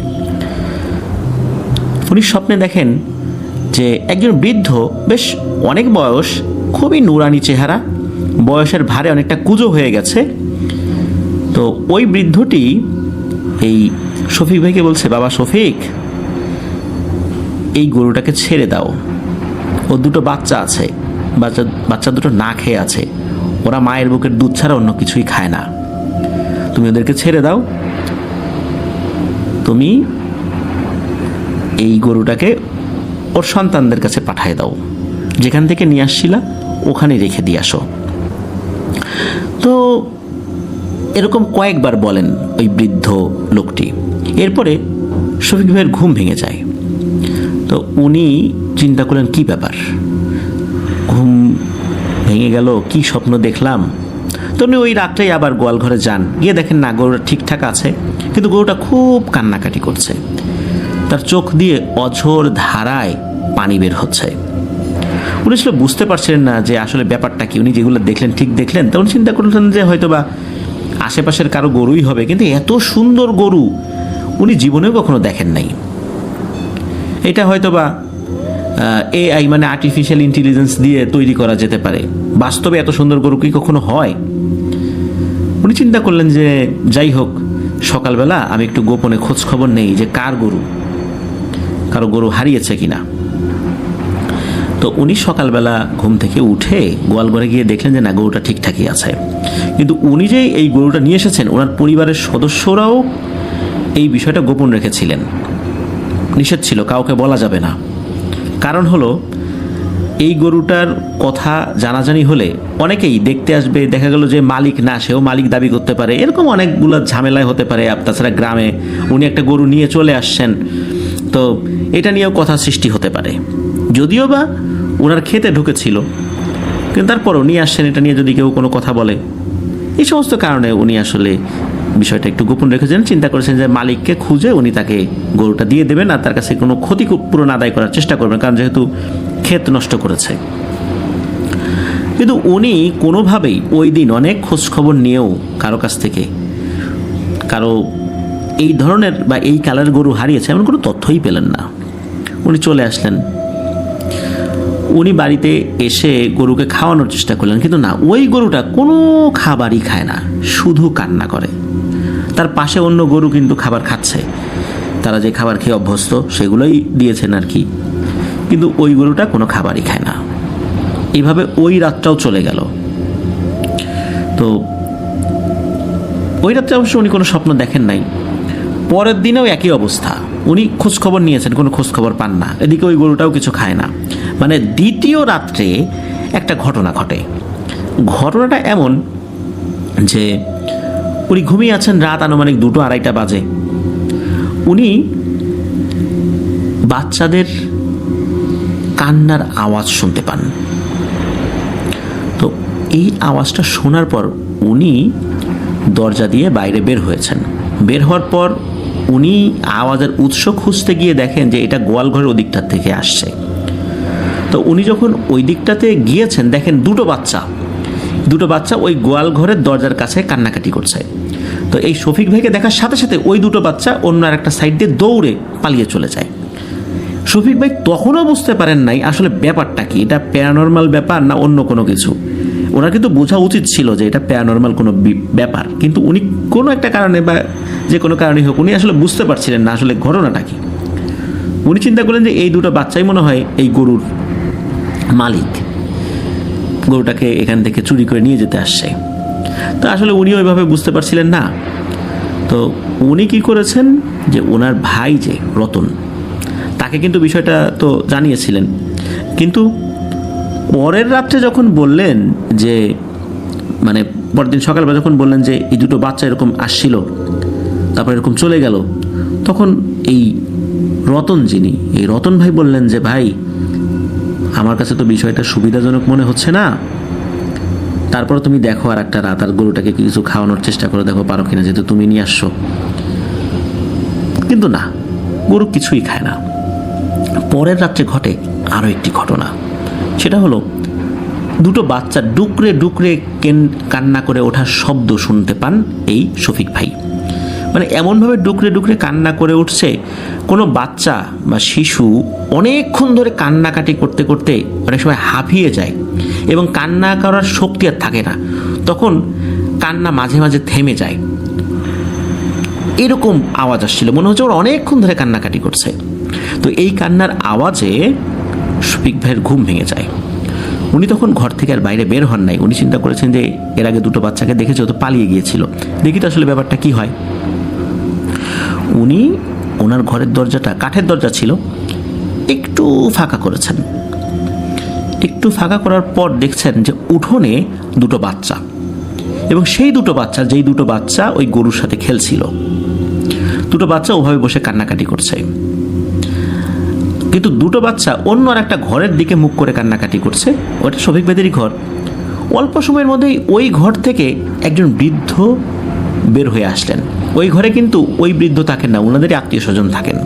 উনি স্বপ্নে দেখেন যে একজন বৃদ্ধ, বেশ অনেক বয়স, খুবই নুরানি চেহারা, বয়সের ভারে অনেকটা কুঁজো হয়ে গেছে। তো ওই বৃদ্ধটি এই শফিক ভাইকে বলছে, বাবা শফিক, এই গরুটাকে ছেড়ে দাও, ওর দুটো বাচ্চা আছে, বাচ্চা দুটো না খেয়ে আছে, ওরা মায়ের বুকের দুধ ছাড়া অন্য কিছুই খায় না, তুমি ওদেরকে ছেড়ে দাও, তুমি এই গরুটাকে ওর সন্তানদের কাছে পাঠিয়ে দাও, যেখান থেকে নিয়ে আসছিলা ওখানে রেখে দিয়ে আসো। তো এরকম কয়েকবার বলেন ওই বৃদ্ধ লোকটি। এরপরে শফিক ভাইয়ের ঘুম ভেঙে যায়। তো উনি চিন্তা করলেন কি ব্যাপার, ঘুম ভেঙে গেল, কি স্বপ্ন দেখলাম। তো উনি ওই রাত্রেই আবার গোয়াল ঘরে যান, গিয়ে দেখেন না, গরুটা ঠিকঠাক আছে, কিন্তু গরুটা খুব কান্নাকাটি করছে, তার চোখ দিয়ে অঝোর ধারায় পানি বের হচ্ছে। উনি আসলে বুঝতে পারছিলেন না যে আসলে ব্যাপারটা কি। উনি যেগুলো দেখলেন ঠিক দেখলেন, তখন চিন্তা করলেন যে হয়তোবা আশেপাশের কারো গরুই হবে, কিন্তু এত সুন্দর গরু উনি জীবনেও কখনো দেখেন নাই। এটা হয়তোবা এআই মানে আর্টিফিশিয়াল ইন্টেলিজেন্স দিয়ে তৈরি করা যেতে পারে, বাস্তবে এত সুন্দর গরু কি কখনো হয়? উনি চিন্তা করলেন যে যাই হোক, সকালবেলা আমি একটু গোপনে খোঁজ খবর নেই যে কারো গরু হারিয়েছে কিনা। তো উনি সকালবেলা ঘুম থেকে উঠে গোয়ালঘরে গিয়ে দেখলেন যে না, গরুটা ঠিকঠাকই আছে। কিন্তু উনি যে এই গরুটা নিয়ে এসেছেন, ওনার পরিবারের সদস্যরাও এই বিষয়টা গোপন রেখেছিলেন, নিষেধ ছিল, কাউকে বলা যাবে না। কারণ হলো এই গরুটার কথা জানাজানি হলে অনেকেই দেখতে আসবে, দেখা গেল যে মালিক না, সেও মালিক দাবি করতে পারে, এরকম অনেকগুলো ঝামেলায় হতে পারে। তাছাড়া গ্রামে উনি একটা গরু নিয়ে চলে আসছেন, তো এটা নিয়েও কথা সৃষ্টি হতে পারে। যদিও বা ওনার খেতে ঢুকেছিল, কিন্তু তারপরও নিয়ে আসছেন, এটা নিয়ে যদি কেউ কোনো কথা বলে, এই সমস্ত কারণে উনি আসলে বিষয়টা একটু গোপন রেখেছেন। চিন্তা করেছেন যে মালিককে খুঁজে উনি তাকে গরুটা দিয়ে দেবেন আর তার কাছে কোনো ক্ষতিপূরণ আদায় করার চেষ্টা করবেন, কারণ যেহেতু ক্ষেত নষ্ট করেছে। কিন্তু উনি কোনোভাবেই ওই দিন অনেক খোঁজখবর নিয়েও কারো কাছ থেকে কারো এই ধরনের বা এই কালার গরু হারিয়েছে এমন কোনো তথ্যই পেলেন না। উনি চলে আসলেন, উনি বাড়িতে এসে গরুকে খাওয়ানোর চেষ্টা করলেন, কিন্তু না, ওই গরুটা কোনো খাবারই খায় না, শুধু কান্না করে। তার পাশে অন্য গরু কিন্তু খাবার খাচ্ছে, তারা যে খাবার খেয়ে অভ্যস্ত সেগুলোই দিয়েছেন আর কি, কিন্তু ওই গরুটা কোনো খাবারই খায় না। এইভাবে ওই রাতটাও চলে গেল। তো ওই রাত্রে অবশ্য উনি কোনো স্বপ্ন দেখেন নাই। পরের দিনেও একই অবস্থা, উনি খোঁজখবর নিয়েছেন, কোনো খোঁজখবর পান না, এদিকে ওই গরুটাও কিছু খায় না। মানে দ্বিতীয় রাত্রে একটা ঘটনা ঘটে। ঘটনাটা এমন যে উনি ঘুমিয়ে আছেন, রাত আনুমানিক 2-2:30 বাজে। উনি বাচ্চাদের কান্নার আওয়াজ শুনতে পান। তো এই আওয়াজটা শোনার পর উনি দরজা দিয়ে বাইরে বের হয়েছেন। বের হওয়ার পর উনি আওয়াজের উৎস খুঁজতে গিয়ে দেখেন যে এটা গোয়ালঘরের ওদিকটা থেকে আসছে। তো উনি যখন ওই দিকটাতে গিয়েছেন, দেখেন দুটো বাচ্চা ওই গোয়ালঘরের দরজার কাছে কান্নাকাটি করছে। তো এই শফিক ভাইকে দেখার সাথে সাথে ওই দুটো বাচ্চা অন্য আর একটা সাইড দিয়ে দৌড়ে পালিয়ে চলে যায়। শফিক ভাই তখনও বুঝতে পারেন নাই আসলে ব্যাপারটা কি, এটা প্যারানর্মাল ব্যাপার না অন্য কোনো কিছু। ওনার কিন্তু বোঝা উচিত ছিল যে এটা প্যারানর্মাল কোনো ব্যাপার, কিন্তু উনি কোনো একটা কারণে বা যে কোনো কারণেই হোক উনি আসলে বুঝতে পারছিলেন না আসলে ঘটনাটা কি। উনি চিন্তা করলেন যে এই দুটো বাচ্চাই মনে হয় এই গরুর মালিক, গরুটাকে এখান থেকে চুরি করে নিয়ে যেতে আসছে। তো আসলে উনি ওইভাবে বুঝতে পারছিলেন না। তো উনি কি করেছেন যে ওনার ভাই যে রতন, তাকে কিন্তু বিষয়টা তো জানিয়েছিলেন, কিন্তু পরের রাত্রে যখন বললেন যে মানে পরদিন সকালবেলা যখন বললেন যে এই দুটো বাচ্চা এরকম আসছিল তারপর এরকম চলে গেল, তখন এই রতন ভাই বললেন যে ভাই, আমার কাছে তো বিষয়টা সুবিধাজনক মনে হচ্ছে না, তারপর তুমি দেখো আর একটা রাত আর গরুটাকে কিছু খাওয়ানোর চেষ্টা করে দেখো পারো কিনা, যেহেতু তুমি নিয়ে আসছো। কিন্তু না, গরু কিছুই খায় না। পরের রাত্রে ঘটে আরও একটি ঘটনা। সেটা হলো দুটো বাচ্চা ডুকরে ডুকরে কান্না করে ওঠার শব্দ শুনতে পান এই শফিক ভাই। মানে এমনভাবে ডুকরে ডুকরে কান্না করে উঠছে, কোনো বাচ্চা বা শিশু অনেকক্ষণ ধরে কান্নাকাটি করতে করতে অনেক সময় হাঁপিয়ে যায় এবং কান্না করার শক্তি আর থাকে না, তখন কান্না মাঝে মাঝে থেমে যায়। এরকম আওয়াজ আসছিল, মনে হচ্ছে ওরা অনেকক্ষণ ধরে কান্নাকাটি করছে। তো এই কান্নার আওয়াজে শফিক ভাইয়ের ঘুম ভেঙে যায়। উনি তখন ঘর থেকে আর বাইরে বের হন নাই। উনি চিন্তা করেছেন যে এর আগে দুটো বাচ্চাকে দেখেছে, ও তো পালিয়ে গিয়েছিল, দেখি তো আসলে ব্যাপারটা কি হয়। উনি ওনার ঘরের দরজাটা, কাঠের দরজা ছিল, একটু ফাঁকা করেছেন। একটু ফাঁকা করার পর দেখছেন যে উঠোনে দুটো বাচ্চা, এবং সেই দুটো বাচ্চা, যেই দুটো বাচ্চা ওই গরুর সাথে খেলছিল, দুটো বাচ্চা ওভাবে বসে কান্নাকাটি করছে। কিন্তু দুটো বাচ্চা অন্য আর একটা ঘরের দিকে মুখ করে কান্নাকাটি করছে। ওটা শফিক ভাইদেরই ঘর। অল্প সময়ের মধ্যেই ওই ঘর থেকে একজন বৃদ্ধ বের হয়ে আসলেন। ওই ঘরে কিন্তু ওই বৃদ্ধ থাকেন না, ওনাদেরই আত্মীয় স্বজন থাকেন।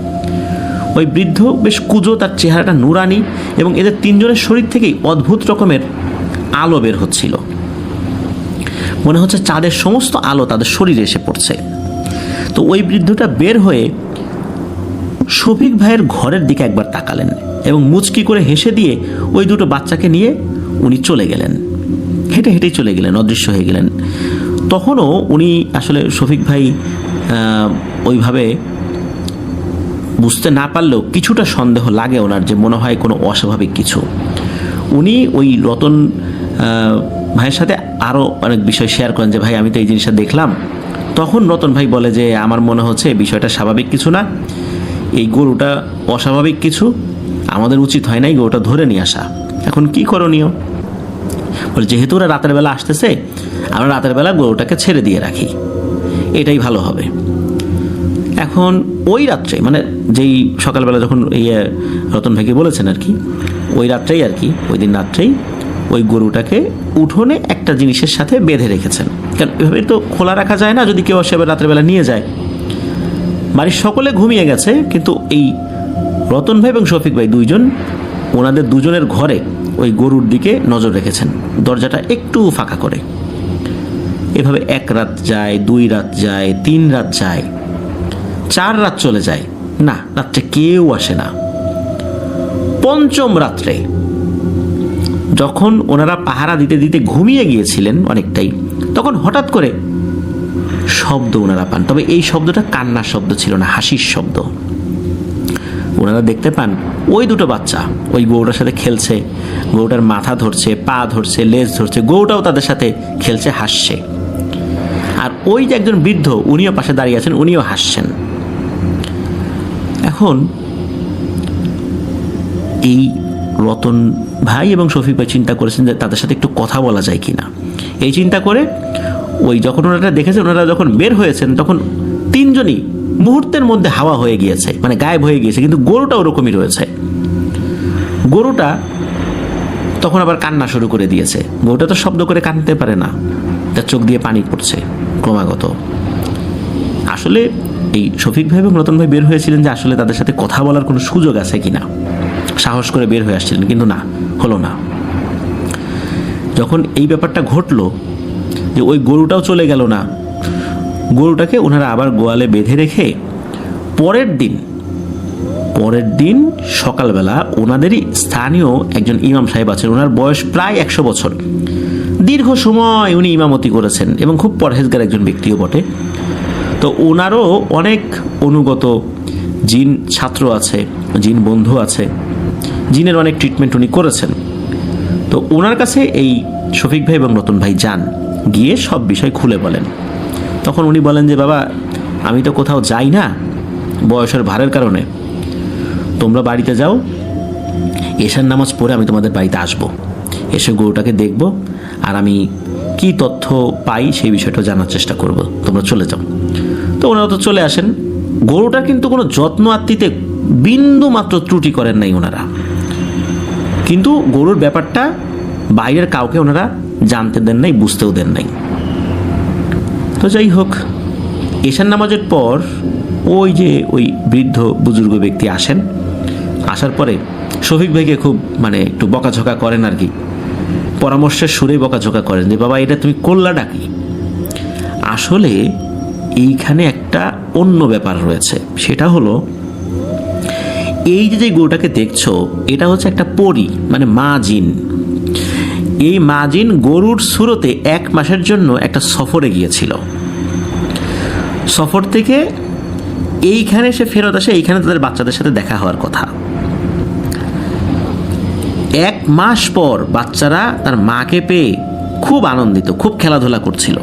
ওই বৃদ্ধ বেশ কুঁজো, তার চেহারাটা নুরানি, এবং এদের তিনজনের শরীর থেকেই অদ্ভুত রকমের আলো বের হচ্ছিল। মনে হচ্ছে চাঁদের সমস্ত আলো তাদের শরীরে এসে পড়ছে। তো ওই বৃদ্ধটা বের হয়ে শফিক ভাইয়ের ঘরের দিকে একবার তাকালেন এবং মুচকি করে হেসে দিয়ে ওই দুটো বাচ্চাকে নিয়ে উনি চলে গেলেন, হেঁটে হেঁটেই চলে গেলেন, অদৃশ্য হয়ে গেলেন। তখনও উনি আসলে শফিক ভাই ওইভাবে বুঝতে না পারলেও কিছুটা সন্দেহ লাগে ওনার, যে মনে হয় কোনো অস্বাভাবিক কিছু। উনি ওই রতন ভাইয়ের সাথে আরও অনেক বিষয় শেয়ার করেন, যে ভাই আমি তো এই জিনিসটা দেখলাম। তখন রতন ভাই বলে যে আমার মনে হচ্ছে বিষয়টা স্বাভাবিক কিছু না, এই গরুটা অস্বাভাবিক কিছু, আমাদের উচিত হয় না এই গরুটা ধরে নিয়ে আসা। এখন কি করণীয়? বলে যেহেতু ওরা রাতের বেলা আসতেছে, আমরা রাতের বেলা গরুটাকে ছেড়ে দিয়ে রাখি, এটাই ভালো হবে। এখন ওই রাত্রে, মানে যেই সকালবেলা যখন এই রতন ভাইকে বলেছেন আর কি, ওই রাত্রেই আর কি, ওই দিন রাত্রেই ওই গরুটাকে উঠোনে একটা জিনিসের সাথে বেঁধে রেখেছেন। কারণ এভাবে তো খোলা রাখা যায় না, যদি কেউ আসে রাত্রেবেলা নিয়ে যায়। বাড়ির সকলে ঘুমিয়ে গেছে, কিন্তু এই রতন ভাই এবং শফিক ভাই দুইজন ওনাদের দুজনের ঘরে ওই গরুর দিকে নজর রেখেছেন, দরজাটা একটু ফাঁকা করে। এভাবে 1 রাত যায়, 2 রাত যায়, 3 রাত যায়, 4 রাত চলে যায়, না রাত্রে কেউ আসে না। পঞ্চম রাত্রে যখন ওনারা পাহারা দিতে দিতে ঘুমিয়ে গিয়েছিলেন অনেকটাই, তখন হঠাৎ করে শব্দ ওনারা পান। তবে এই শব্দটা কান্নার শব্দ ছিল না, হাসির শব্দ। ওনারা দেখতে পান ওই দুটো বাচ্চা ওই গরুটার সাথে খেলছে, গরুটার মাথা ধরছে, পা ধরছে, লেজ ধরছে, গরুটাও তাদের সাথে খেলছে, হাসছে। আর ওই যে একজন বৃদ্ধ, উনিও পাশে দাঁড়িয়ে আছেন, উনিও হাসছেন। এখন এই রতন ভাই এবং শফিক ভাই চিন্তা করেছেন যে তাদের সাথে একটু কথা বলা যায় কিনা। এই চিন্তা করে ওই যখন ওনারা দেখেছেন, ওনারা যখন বের হয়েছেন, তখন তিনজনই মুহূর্তের মধ্যে হাওয়া হয়ে গিয়েছে, মানে গায়েব হয়ে গিয়েছে। কিন্তু গরুটা ওরকমই রয়েছে। গরুটা তখন আবার কান্না শুরু করে দিয়েছে। গরুটা তো শব্দ করে কাঁদতে পারে না, তার চোখ দিয়ে পানি পড়ছে ক্রমাগত। আসলে এই শফিক ভাই এবং রতন ভাই বের হয়েছিলেন যে আসলে তাদের সাথে কথা বলার কোনো সুযোগ আছে কিনা, সাহস করে বের হয়ে আসছিলেন, কিন্তু না, হলো না। যখন এই ব্যাপারটা ঘটলো যে ওই গরুটাও চলে গেল না, গরুটাকে ওনারা আবার গোয়ালে বেঁধে রেখে পরের দিন সকালবেলা ওনাদেরই স্থানীয় একজন ইমাম সাহেব আছেন, ওনার বয়স প্রায় 100 বছর, দীর্ঘ সময় উনি ইমামতি করেছেন এবং খুব পরহেজগার একজন ব্যক্তিও বটে। তো ওনারও অনেক অনুগত জিন ছাত্র আছে, জিন বন্ধু আছে, জিনের অনেক ট্রিটমেন্ট উনি করেছেন। তো ওনার কাছে এই শফিক ভাই এবং রতন ভাই যান, গিয়ে সব বিষয় খুলে বলেন। তখন উনি বলেন যে বাবা, আমি তো কোথাও যাই না বয়সের ভারের কারণে, তোমরা বাড়িতে যাও, এশার নামাজ পড়ে আমি তোমাদের বাড়িতে আসব, এসে গরুটাকে দেখব, আর আমি কি তথ্য পাই সেই বিষয়টা জানার চেষ্টা করব, তোমরা চলে যাও। তো ওনারা তো চলে আসেন। গরুটার কিন্তু কোনো যত্ন আত্মিতে বিন্দু মাত্র ত্রুটি করেন নাই ওনারা, কিন্তু গরুর ব্যাপারটা বাইরের কাউকে ওনারা জানতে দেন নাই, বুঝতেও দেন নাই। তো যাই হোক, এশার নামাজের পর ওই বৃদ্ধ বুজুর্গ ব্যক্তি আসেন। আসার পরে শফিক ভাইকে খুব একটু বকাঝকা করেন আর কি, পরামর্শের সুরেই বকাঝকা করেন যে বাবা, এটা তুমি করলা ডাকি। আসলে এইখানে একটা অন্য ব্যাপার রয়েছে, সেটা হলো এই যে গরুটাকে দেখছো এটা হচ্ছে একটা পরী, মানে মা জিন। এই মা জিন গরুর সুরতে 1 মাসের জন্য একটা সফরে গিয়েছিল। সফর থেকে এইখানে সে ফেরত আসে, এইখানে তাদের বাচ্চাদের সাথে দেখা হওয়ার কথা। 1 মাস পর বাচ্চারা তার মাকে পেয়ে খুব আনন্দিত, খুব খেলাধুলা করছিল।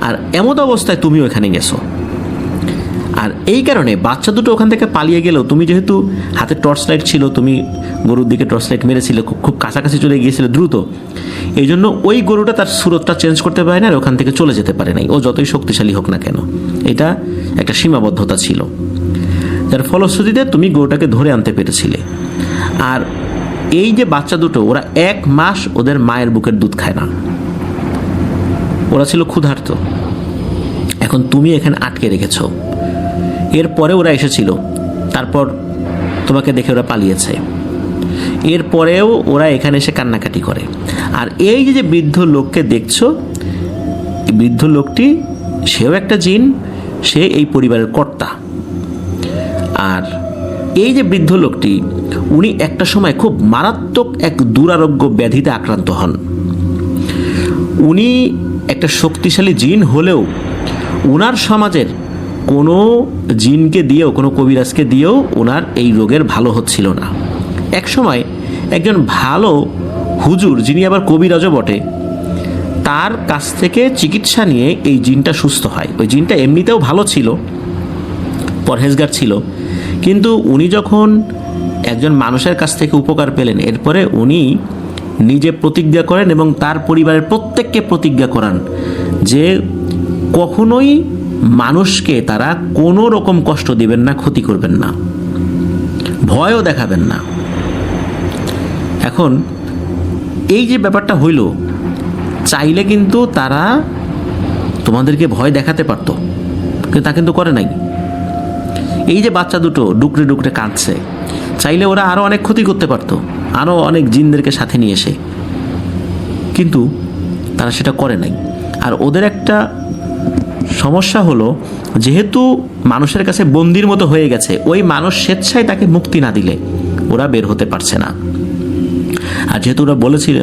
আর এমত অবস্থায় তুমিও এখানে গেছো। আর এই কারণে বাচ্চা দুটো ওখান থেকে পালিয়ে গেলেও তুমি যেহেতু হাতে টর্চ লাইট ছিল, তুমি গরুর দিকে টর্চ লাইট মেরেছিলে, খুব কাছাকাছি চলে গিয়েছিল দ্রুত, এই জন্য ওই গরুটা তার সুরতটা চেঞ্জ করতে পারে না আর ওখান থেকে চলে যেতে পারে নাই, ও যতই শক্তিশালী হোক না কেন। এটা একটা সীমাবদ্ধতা ছিল, যার ফলশ্রুতিতে তুমি গরুটাকে ধরে আনতে পেরেছিলে। আর এই যে বাচ্চা দুটো, ওরা 1 মাস ওদের মায়ের বুকের দুধ খায় না, ওরা ছিল ক্ষুধার্ত। এখন তুমি এখানে আটকে রেখেছ। এরপরে ওরা এসেছিল, তারপর তোমাকে দেখে ওরা পালিয়েছে। এরপরেও ওরা এখানে এসে কান্নাকাটি করে। আর এই যে বৃদ্ধ লোককে দেখছো, এই বৃদ্ধ লোকটি সেও একটা জিন, সে এই পরিবারের কর্তা। আর এই যে বৃদ্ধ লোকটি, উনি একটা সময় খুব মারাত্মক এক দুরারোগ্য ব্যাধিতে আক্রান্ত হন। উনি একটা শক্তিশালী জিন হলেও ওনার সমাজের কোনো জিনকে দিয়েও, কোনো কবিরাজকে দিয়েও ওনার এই রোগের ভালো হচ্ছিল না। এক সময় একজন ভালো হুজুর, যিনি আবার কবিরাজও বটে, তার কাছ থেকে চিকিৎসা নিয়ে এই জিনটা সুস্থ হয়। ওই জিনটা এমনিতেও ভালো ছিল, পরহেজগার ছিল, কিন্তু উনি যখন একজন মানুষের কাছ থেকে উপকার পেলেন, এরপরে উনি নিজে প্রতিজ্ঞা করেন এবং তার পরিবারের প্রত্যেককে প্রতিজ্ঞা করান যে কখনোই মানুষকে তারা কোনো রকম কষ্ট দিবেন না, ক্ষতি করবেন না, ভয়ও দেখাবেন না। এখন এই যে ব্যাপারটা হইল, চাইলে কিন্তু তারা তোমাদেরকে ভয় দেখাতে পারতো, কিন্তু তা কিন্তু করে নাই। এই যে বাচ্চা দুটো ডুকরে ডুকরে কাঁদছে, চাইলে ওরা আরও অনেক ক্ষতি করতে পারতো, আরও অনেক জিনদেরকে সাথে নিয়ে এসে, কিন্তু তারা সেটা করে নাই। আর ওদের একটা সমস্যা হলো, যেহেতু মানুষের কাছে বন্দির মতো হয়ে গেছে, ওই মানুষ স্বেচ্ছায় তাকে মুক্তি না দিলে ওরা বের হতে পারছে না। আর যেহেতু ওরা বলেছিল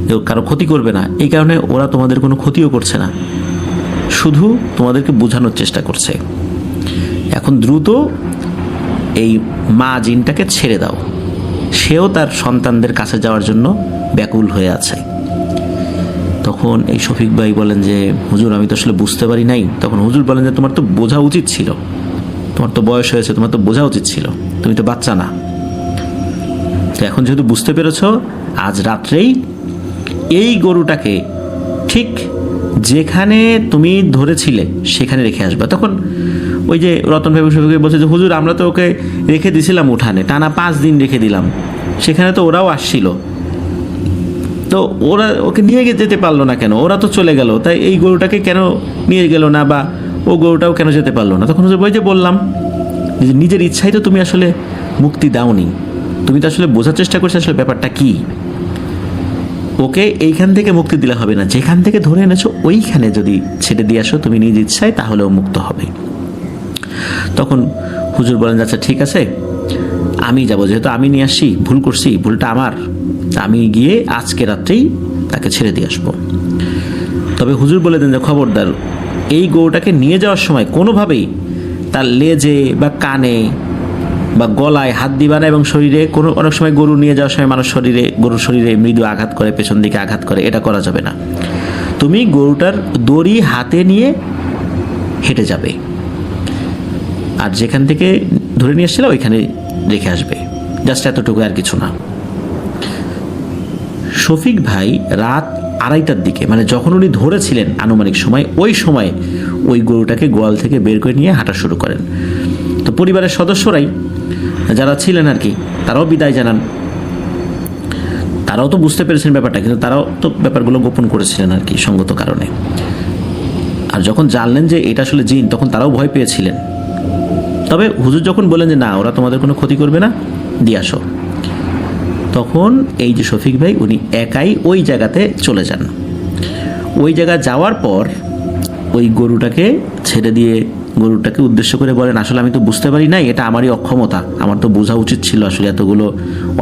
যে কারো ক্ষতি করবে না, এই কারণে ওরা তোমাদের কোনো ক্ষতিও করছে না, শুধু তোমাদেরকে বোঝানোর চেষ্টা করছে। এখন দ্রুত এই মা জিনটাকে ছেড়ে দাও, সেও তার সন্তানদের কাছে যাওয়ার জন্য ব্যাকুল হয়ে আছে। তখন এই শফিক ভাই বলেন যে হুজুর, আমি তো আসলে বুঝতে পারি নাই। তখন হুজুর বলেন যে তোমার তো বোঝা উচিত ছিল, তোমার তো বয়স হয়েছে, তোমার তো বোঝা উচিত ছিল, তুমি তো বাচ্চা না। তো এখন যেহেতু বুঝতে পেরেছ, আজ রাত্রেই এই গরুটাকে ঠিক যেখানে তুমি ধরেছিলে সেখানে রেখে আসবে। তখন ওই যে রতন ভাই শফিক বলছে যে হুজুর, আমরা তো ওকে রেখে দিছিলাম উঠানে, টানা 5 দিন রেখে দিলাম, সেখানে তো ওরাও আসছিল, তো ওরা ওকে নিয়ে যেতে পারলো না কেন? ওরা তো চলে গেল, তাই এই গরুটাকে কেন নিয়ে গেল না, বা ও গরুটাও কেন যেতে পারলো না? তখন ওই যে বললাম যে নিজের ইচ্ছাই তো তুমি আসলে মুক্তি দাওনি, তুমি তো আসলে বোঝার চেষ্টা করছো আসলে ব্যাপারটা কি। ওকে এইখান থেকে মুক্তি দিলে হবে না, যেখান থেকে ধরে এনেছো ওইখানে যদি ছেড়ে দিয়ে আসো তুমি নিজ ইচ্ছায়, তাহলেও মুক্ত হবে। তখন হুজুর বলেন, আচ্ছা ঠিক আছে, আমি যাব, যেহেতু আমি নিয়ে আসি, ভুল করছি, ভুলটা আমার, আমি গিয়ে আজকে রাত্রেই তাকে ছেড়ে দিয়ে আসবো। তবে হুজুর বলে দেন যে খবরদার, এই গরুটাকে নিয়ে যাওয়ার সময় কোনোভাবেই তার লেজে বা কানে বা গলায় হাত দিবা না, এবং শরীরে কোনো, অনেক সময় গরু নিয়ে যাওয়ার সময় মানুষ গরুর শরীরে মৃদু আঘাত করে, পেছন দিকে আঘাত করে, এটা করা যাবে না। তুমি গরুটার দড়ি হাতে নিয়ে হেঁটে যাবে, আর যেখান থেকে ধরে নিয়ে এসেছিলে ওইখানে রেখে আসবে, জাস্ট এতটুকু, আর কিছু না। শফিক ভাই রাত 2:30টার দিকে, মানে যখন উনি ধরেছিলেন আনুমানিক সময়, ওই সময় ওই গরুটাকে গোয়াল থেকে বের করে নিয়ে হাঁটা শুরু করেন। তো পরিবারের সদস্যরাই যারা ছিলেন আর কি, তারাও বিদায় জানান। তারাও তো বুঝতে পেরেছেন ব্যাপারটা, কিন্তু তারাও তো ব্যাপারগুলো গোপন করেছিলেন আর কি, সঙ্গত কারণে। আর যখন জানলেন যে এটা আসলে জিন, তখন তারাও ভয় পেয়েছিলেন। তবে হুজুর যখন বলেন যে না, ওরা তোমাদের কোনো ক্ষতি করবে না, দিয়ে আসো, তখন এই যে শফিক ভাই, উনি একাই ওই জায়গাতে চলে যান। ওই জায়গা যাওয়ার পর ওই গরুটাকে ছেড়ে দিয়ে গরুটাকে উদ্দেশ্য করে বলেন, আসলে আমি তো বুঝতে পারি নাই, এটা আমারই অক্ষমতা, আমার তো বোঝা উচিত ছিল আসলে এতগুলো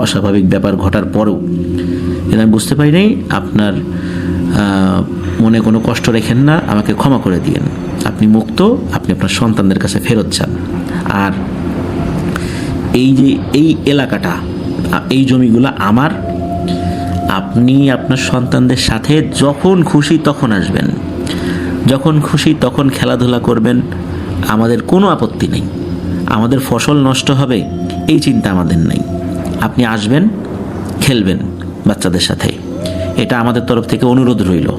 অস্বাভাবিক ব্যাপার ঘটার পরেও, কিন্তু আমি বুঝতে পারি নাই, আপনার মনে কোনো কষ্ট রেখেন না, আমাকে ক্ষমা করে দিয়েন, আপনি মুক্ত, আপনি আপনার সন্তানদের কাছে ফেরত যান। আর এই যে এই এলাকাটা, এই জমিগুলো আমার, আপনি আপনার সন্তানদের সাথে যখন খুশি তখন আসবেন, যখন খুশি তখন খেলাধুলা করবেন, আমাদের কোনো আপত্তি নেই। আমাদের ফসল নষ্ট হবে এই চিন্তা আমাদের নেই, আপনি আসবেন, খেলবেন বাচ্চাদের সাথে, এটা আমাদের তরফ থেকে অনুরোধ রইল।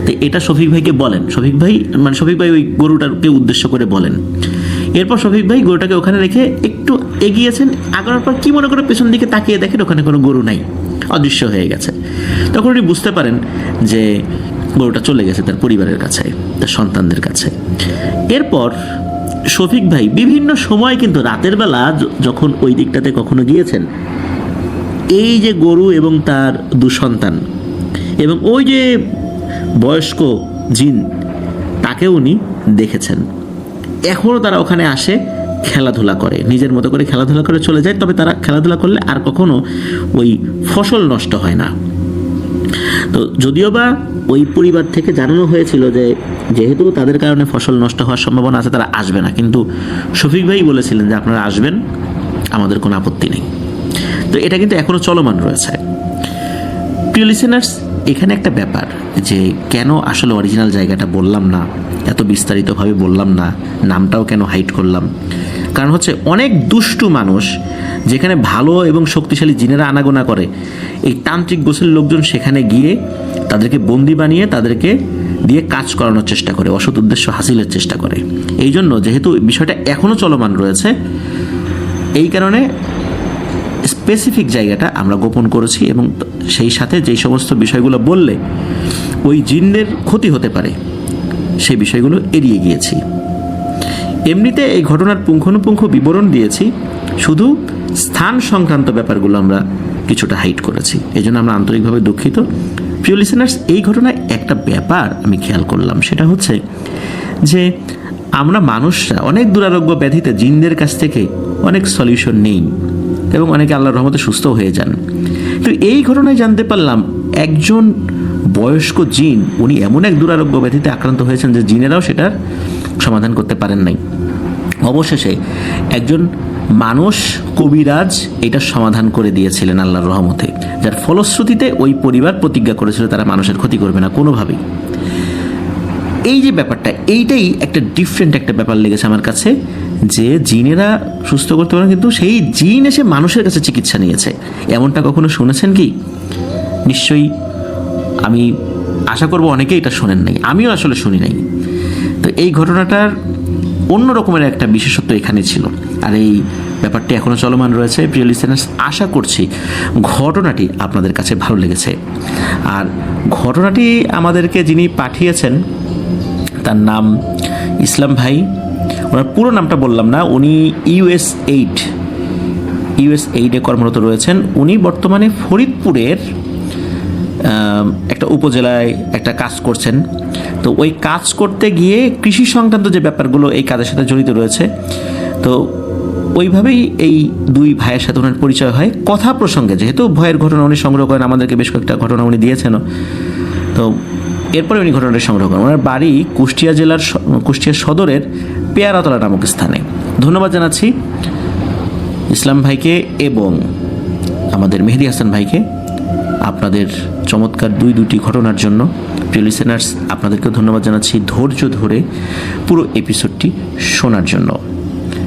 তো এটা শফিক ভাইকে বলেন, শফিক ভাই ওই গরুটাকে উদ্দেশ্য করে বলেন। এরপর শফিক ভাই গরুটাকে ওখানে রেখে একটু এগিয়েছেন, আগানোর পর কি মনে করে পেছন দিকে তাকিয়ে দেখেন ওখানে কোনো গরু নাই, অদৃশ্য হয়ে গেছে। তখন উনি বুঝতে পারেন যে গরুটা চলে গেছে তার পরিবারের কাছে, তার সন্তানদের কাছে। এরপর শফিক ভাই বিভিন্ন সময় কিন্তু রাতের বেলা যখন ওই দিকটাতে কখনো গিয়েছেন, এই যে গরু এবং তার 2 সন্তান এবং ওই যে বয়স্ক জিন, তাকে উনি দেখেছেন। এখনও তারা ওখানে আসে, খেলাধুলা করে, নিজের মতো করে খেলাধুলা করে চলে যায়। তবে তারা খেলাধুলা করলে আর কখনো ওই ফসল নষ্ট হয় না। তো যদিও বা ওই পরিবার থেকে জানানো হয়েছিল যে যেহেতু তাদের কারণে ফসল নষ্ট হওয়ার সম্ভাবনা আছে, তারা আসবে না, কিন্তু শফিক ভাই বলেছিলেন যে আপনারা আসবেন, আমাদের কোনো আপত্তি নেই। তো এটা কিন্তু এখনও চলমান রয়েছে। প্রিয় লিসেনার্স, এখানে একটা ব্যাপার যে কেন আসলে অরিজিনাল জায়গাটা বললাম না, এত বিস্তারিতভাবে বললাম না, নামটাও কেন হাইড করলাম, কারণ হচ্ছে অনেক দুষ্টু মানুষ যেখানে ভালো এবং শক্তিশালী জিনেরা আনাগোনা করে, এই তান্ত্রিক গোছের লোকজন সেখানে গিয়ে তাদেরকে বন্দি বানিয়ে তাদেরকে দিয়ে কাজ করানোর চেষ্টা করে, অসৎ উদ্দেশ্য হাসিলের চেষ্টা করে। এই জন্য যেহেতু বিষয়টা এখনও চলমান রয়েছে, এই কারণে স্পেসিফিক জায়গাটা আমরা গোপন করেছি এবং সেই সাথে যেই সমস্ত বিষয়গুলো বললে ওই জিনদের ক্ষতি হতে পারে সেই বিষয়গুলো এড়িয়ে গিয়েছি। এমনিতে এই ঘটনার পুঙ্খানুপুঙ্খ বিবরণ দিয়েছি, শুধু স্থান সংক্রান্ত ব্যাপারগুলো আমরা কিছুটা হাইড করেছি, এই জন্য আমরা আন্তরিকভাবে দুঃখিত। প্রিয় লিসেনার্স, এই ঘটনায় একটা ব্যাপার আমি খেয়াল করলাম, সেটা হচ্ছে যে আমরা মানুষরা অনেক দুরারোগ্য ব্যাধিতে জিনদের কাছ থেকে অনেক সলিউশন নেই এবং অনেকে আল্লাহর রহমতে সুস্থ হয়ে যান। তো এই ঘটনায় জানতে পারলাম একজন বয়স্ক জিন, উনি এমন এক দুরারোগ্য ব্যাধিতে আক্রান্ত হয়েছেন যে জিনেরাও সেটার সমাধান করতে পারেন নাই। অবশেষে একজন মানুষ কবিরাজ এটার সমাধান করে দিয়েছিলেন আল্লাহর রহমতে, যার ফলশ্রুতিতে ওই পরিবার প্রতিজ্ঞা করেছিল তারা মানুষের ক্ষতি করবে না কোনোভাবেই। এই যে ব্যাপারটা, এইটাই একটা ডিফারেন্ট একটা ব্যাপার লেগেছে আমার কাছে, যে জিনেরা সুস্থ করতে পারে কিন্তু সেই জিন এসে মানুষের কাছে চিকিৎসা নিয়েছে, এমনটা কখনো শুনেছেন কি? নিশ্চয়ই, আমি আশা করব অনেকেই এটা শোনেন নাই, আমিও আসলে শুনি নাই। তো এই ঘটনাটার অন্য রকমের একটা বিশেষত্ব এখানে ছিল, আর এই ব্যাপারটি এখনও চলমান রয়েছে। প্রিয় লিসেনার্স, আশা করছি ঘটনাটি আপনাদের কাছে ভালো লেগেছে। আর ঘটনাটি আমাদেরকে যিনি পাঠিয়েছেন তার নাম ইসলাম ভাই, ওনার পুরো নামটা বললাম না, উনি ইউএসএইডে কর্মরত রয়েছেন। উনি বর্তমানে ফরিদপুরের একটা উপজেলায় একটা কাজ করছেন। তো ওই কাজ করতে গিয়ে কৃষি সংক্রান্ত যে ব্যাপারগুলো এই কাজের সাথে জড়িত রয়েছে, তো ওইভাবেই এই 2 ভাইয়ের সাথে ওনার পরিচয় হয়। কথা প্রসঙ্গে যেহেতু ভয়ের ঘটনা উনি সংগ্রহ করেন, আমাদেরকে বেশ কয়েকটা ঘটনা উনি দিয়েছেনও, তো এরপরে উনি ঘটনাটি সংগ্রহ করেন। ওনার বাড়ি কুষ্টিয়া সদরের পেয়ারাতলা নামক স্থানে। ধন্যবাদ জানাচ্ছি ইসলাম ভাইকে এবং আমাদের মেহেদি হাসান ভাইকে আপনাদের চমৎকার দুটি ঘটনার জন্য। প্রিয় লিসেনার্স, আপনাদেরকেও ধন্যবাদ জানাচ্ছি ধৈর্য ধরে পুরো এপিসোডটি শোনার জন্য।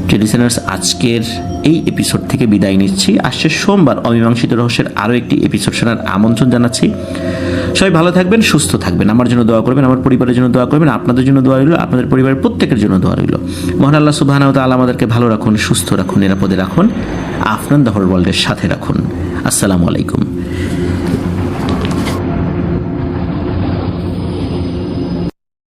প্রিয় লিসেনার্স, আজকের এই এপিসোড থেকে বিদায় নিচ্ছি। আসছে সোমবার অমীমাংসিত রহস্যের আরও একটি এপিসোড শোনার আমন্ত্রণ জানাচ্ছি। সবাই ভালো থাকবেন, সুস্থ থাকবেন, আমার জন্য দোয়া করবেন, আমার পরিবারের জন্য দোয়া করবেন, আপনাদের জন্য দোয়া রইল, আপনাদের পরিবারের প্রত্যেকের জন্য দোয়া রইল। মহান আল্লাহ সুবহানাহু ওয়া তাআলা আমাদেরকে ভালো রাখুন, সুস্থ রাখুন, নিরাপদে রাখুন, আফনান দ্য হোল ওয়ার্ল্ডের সাথে রাখুন। আসসালামু আলাইকুম।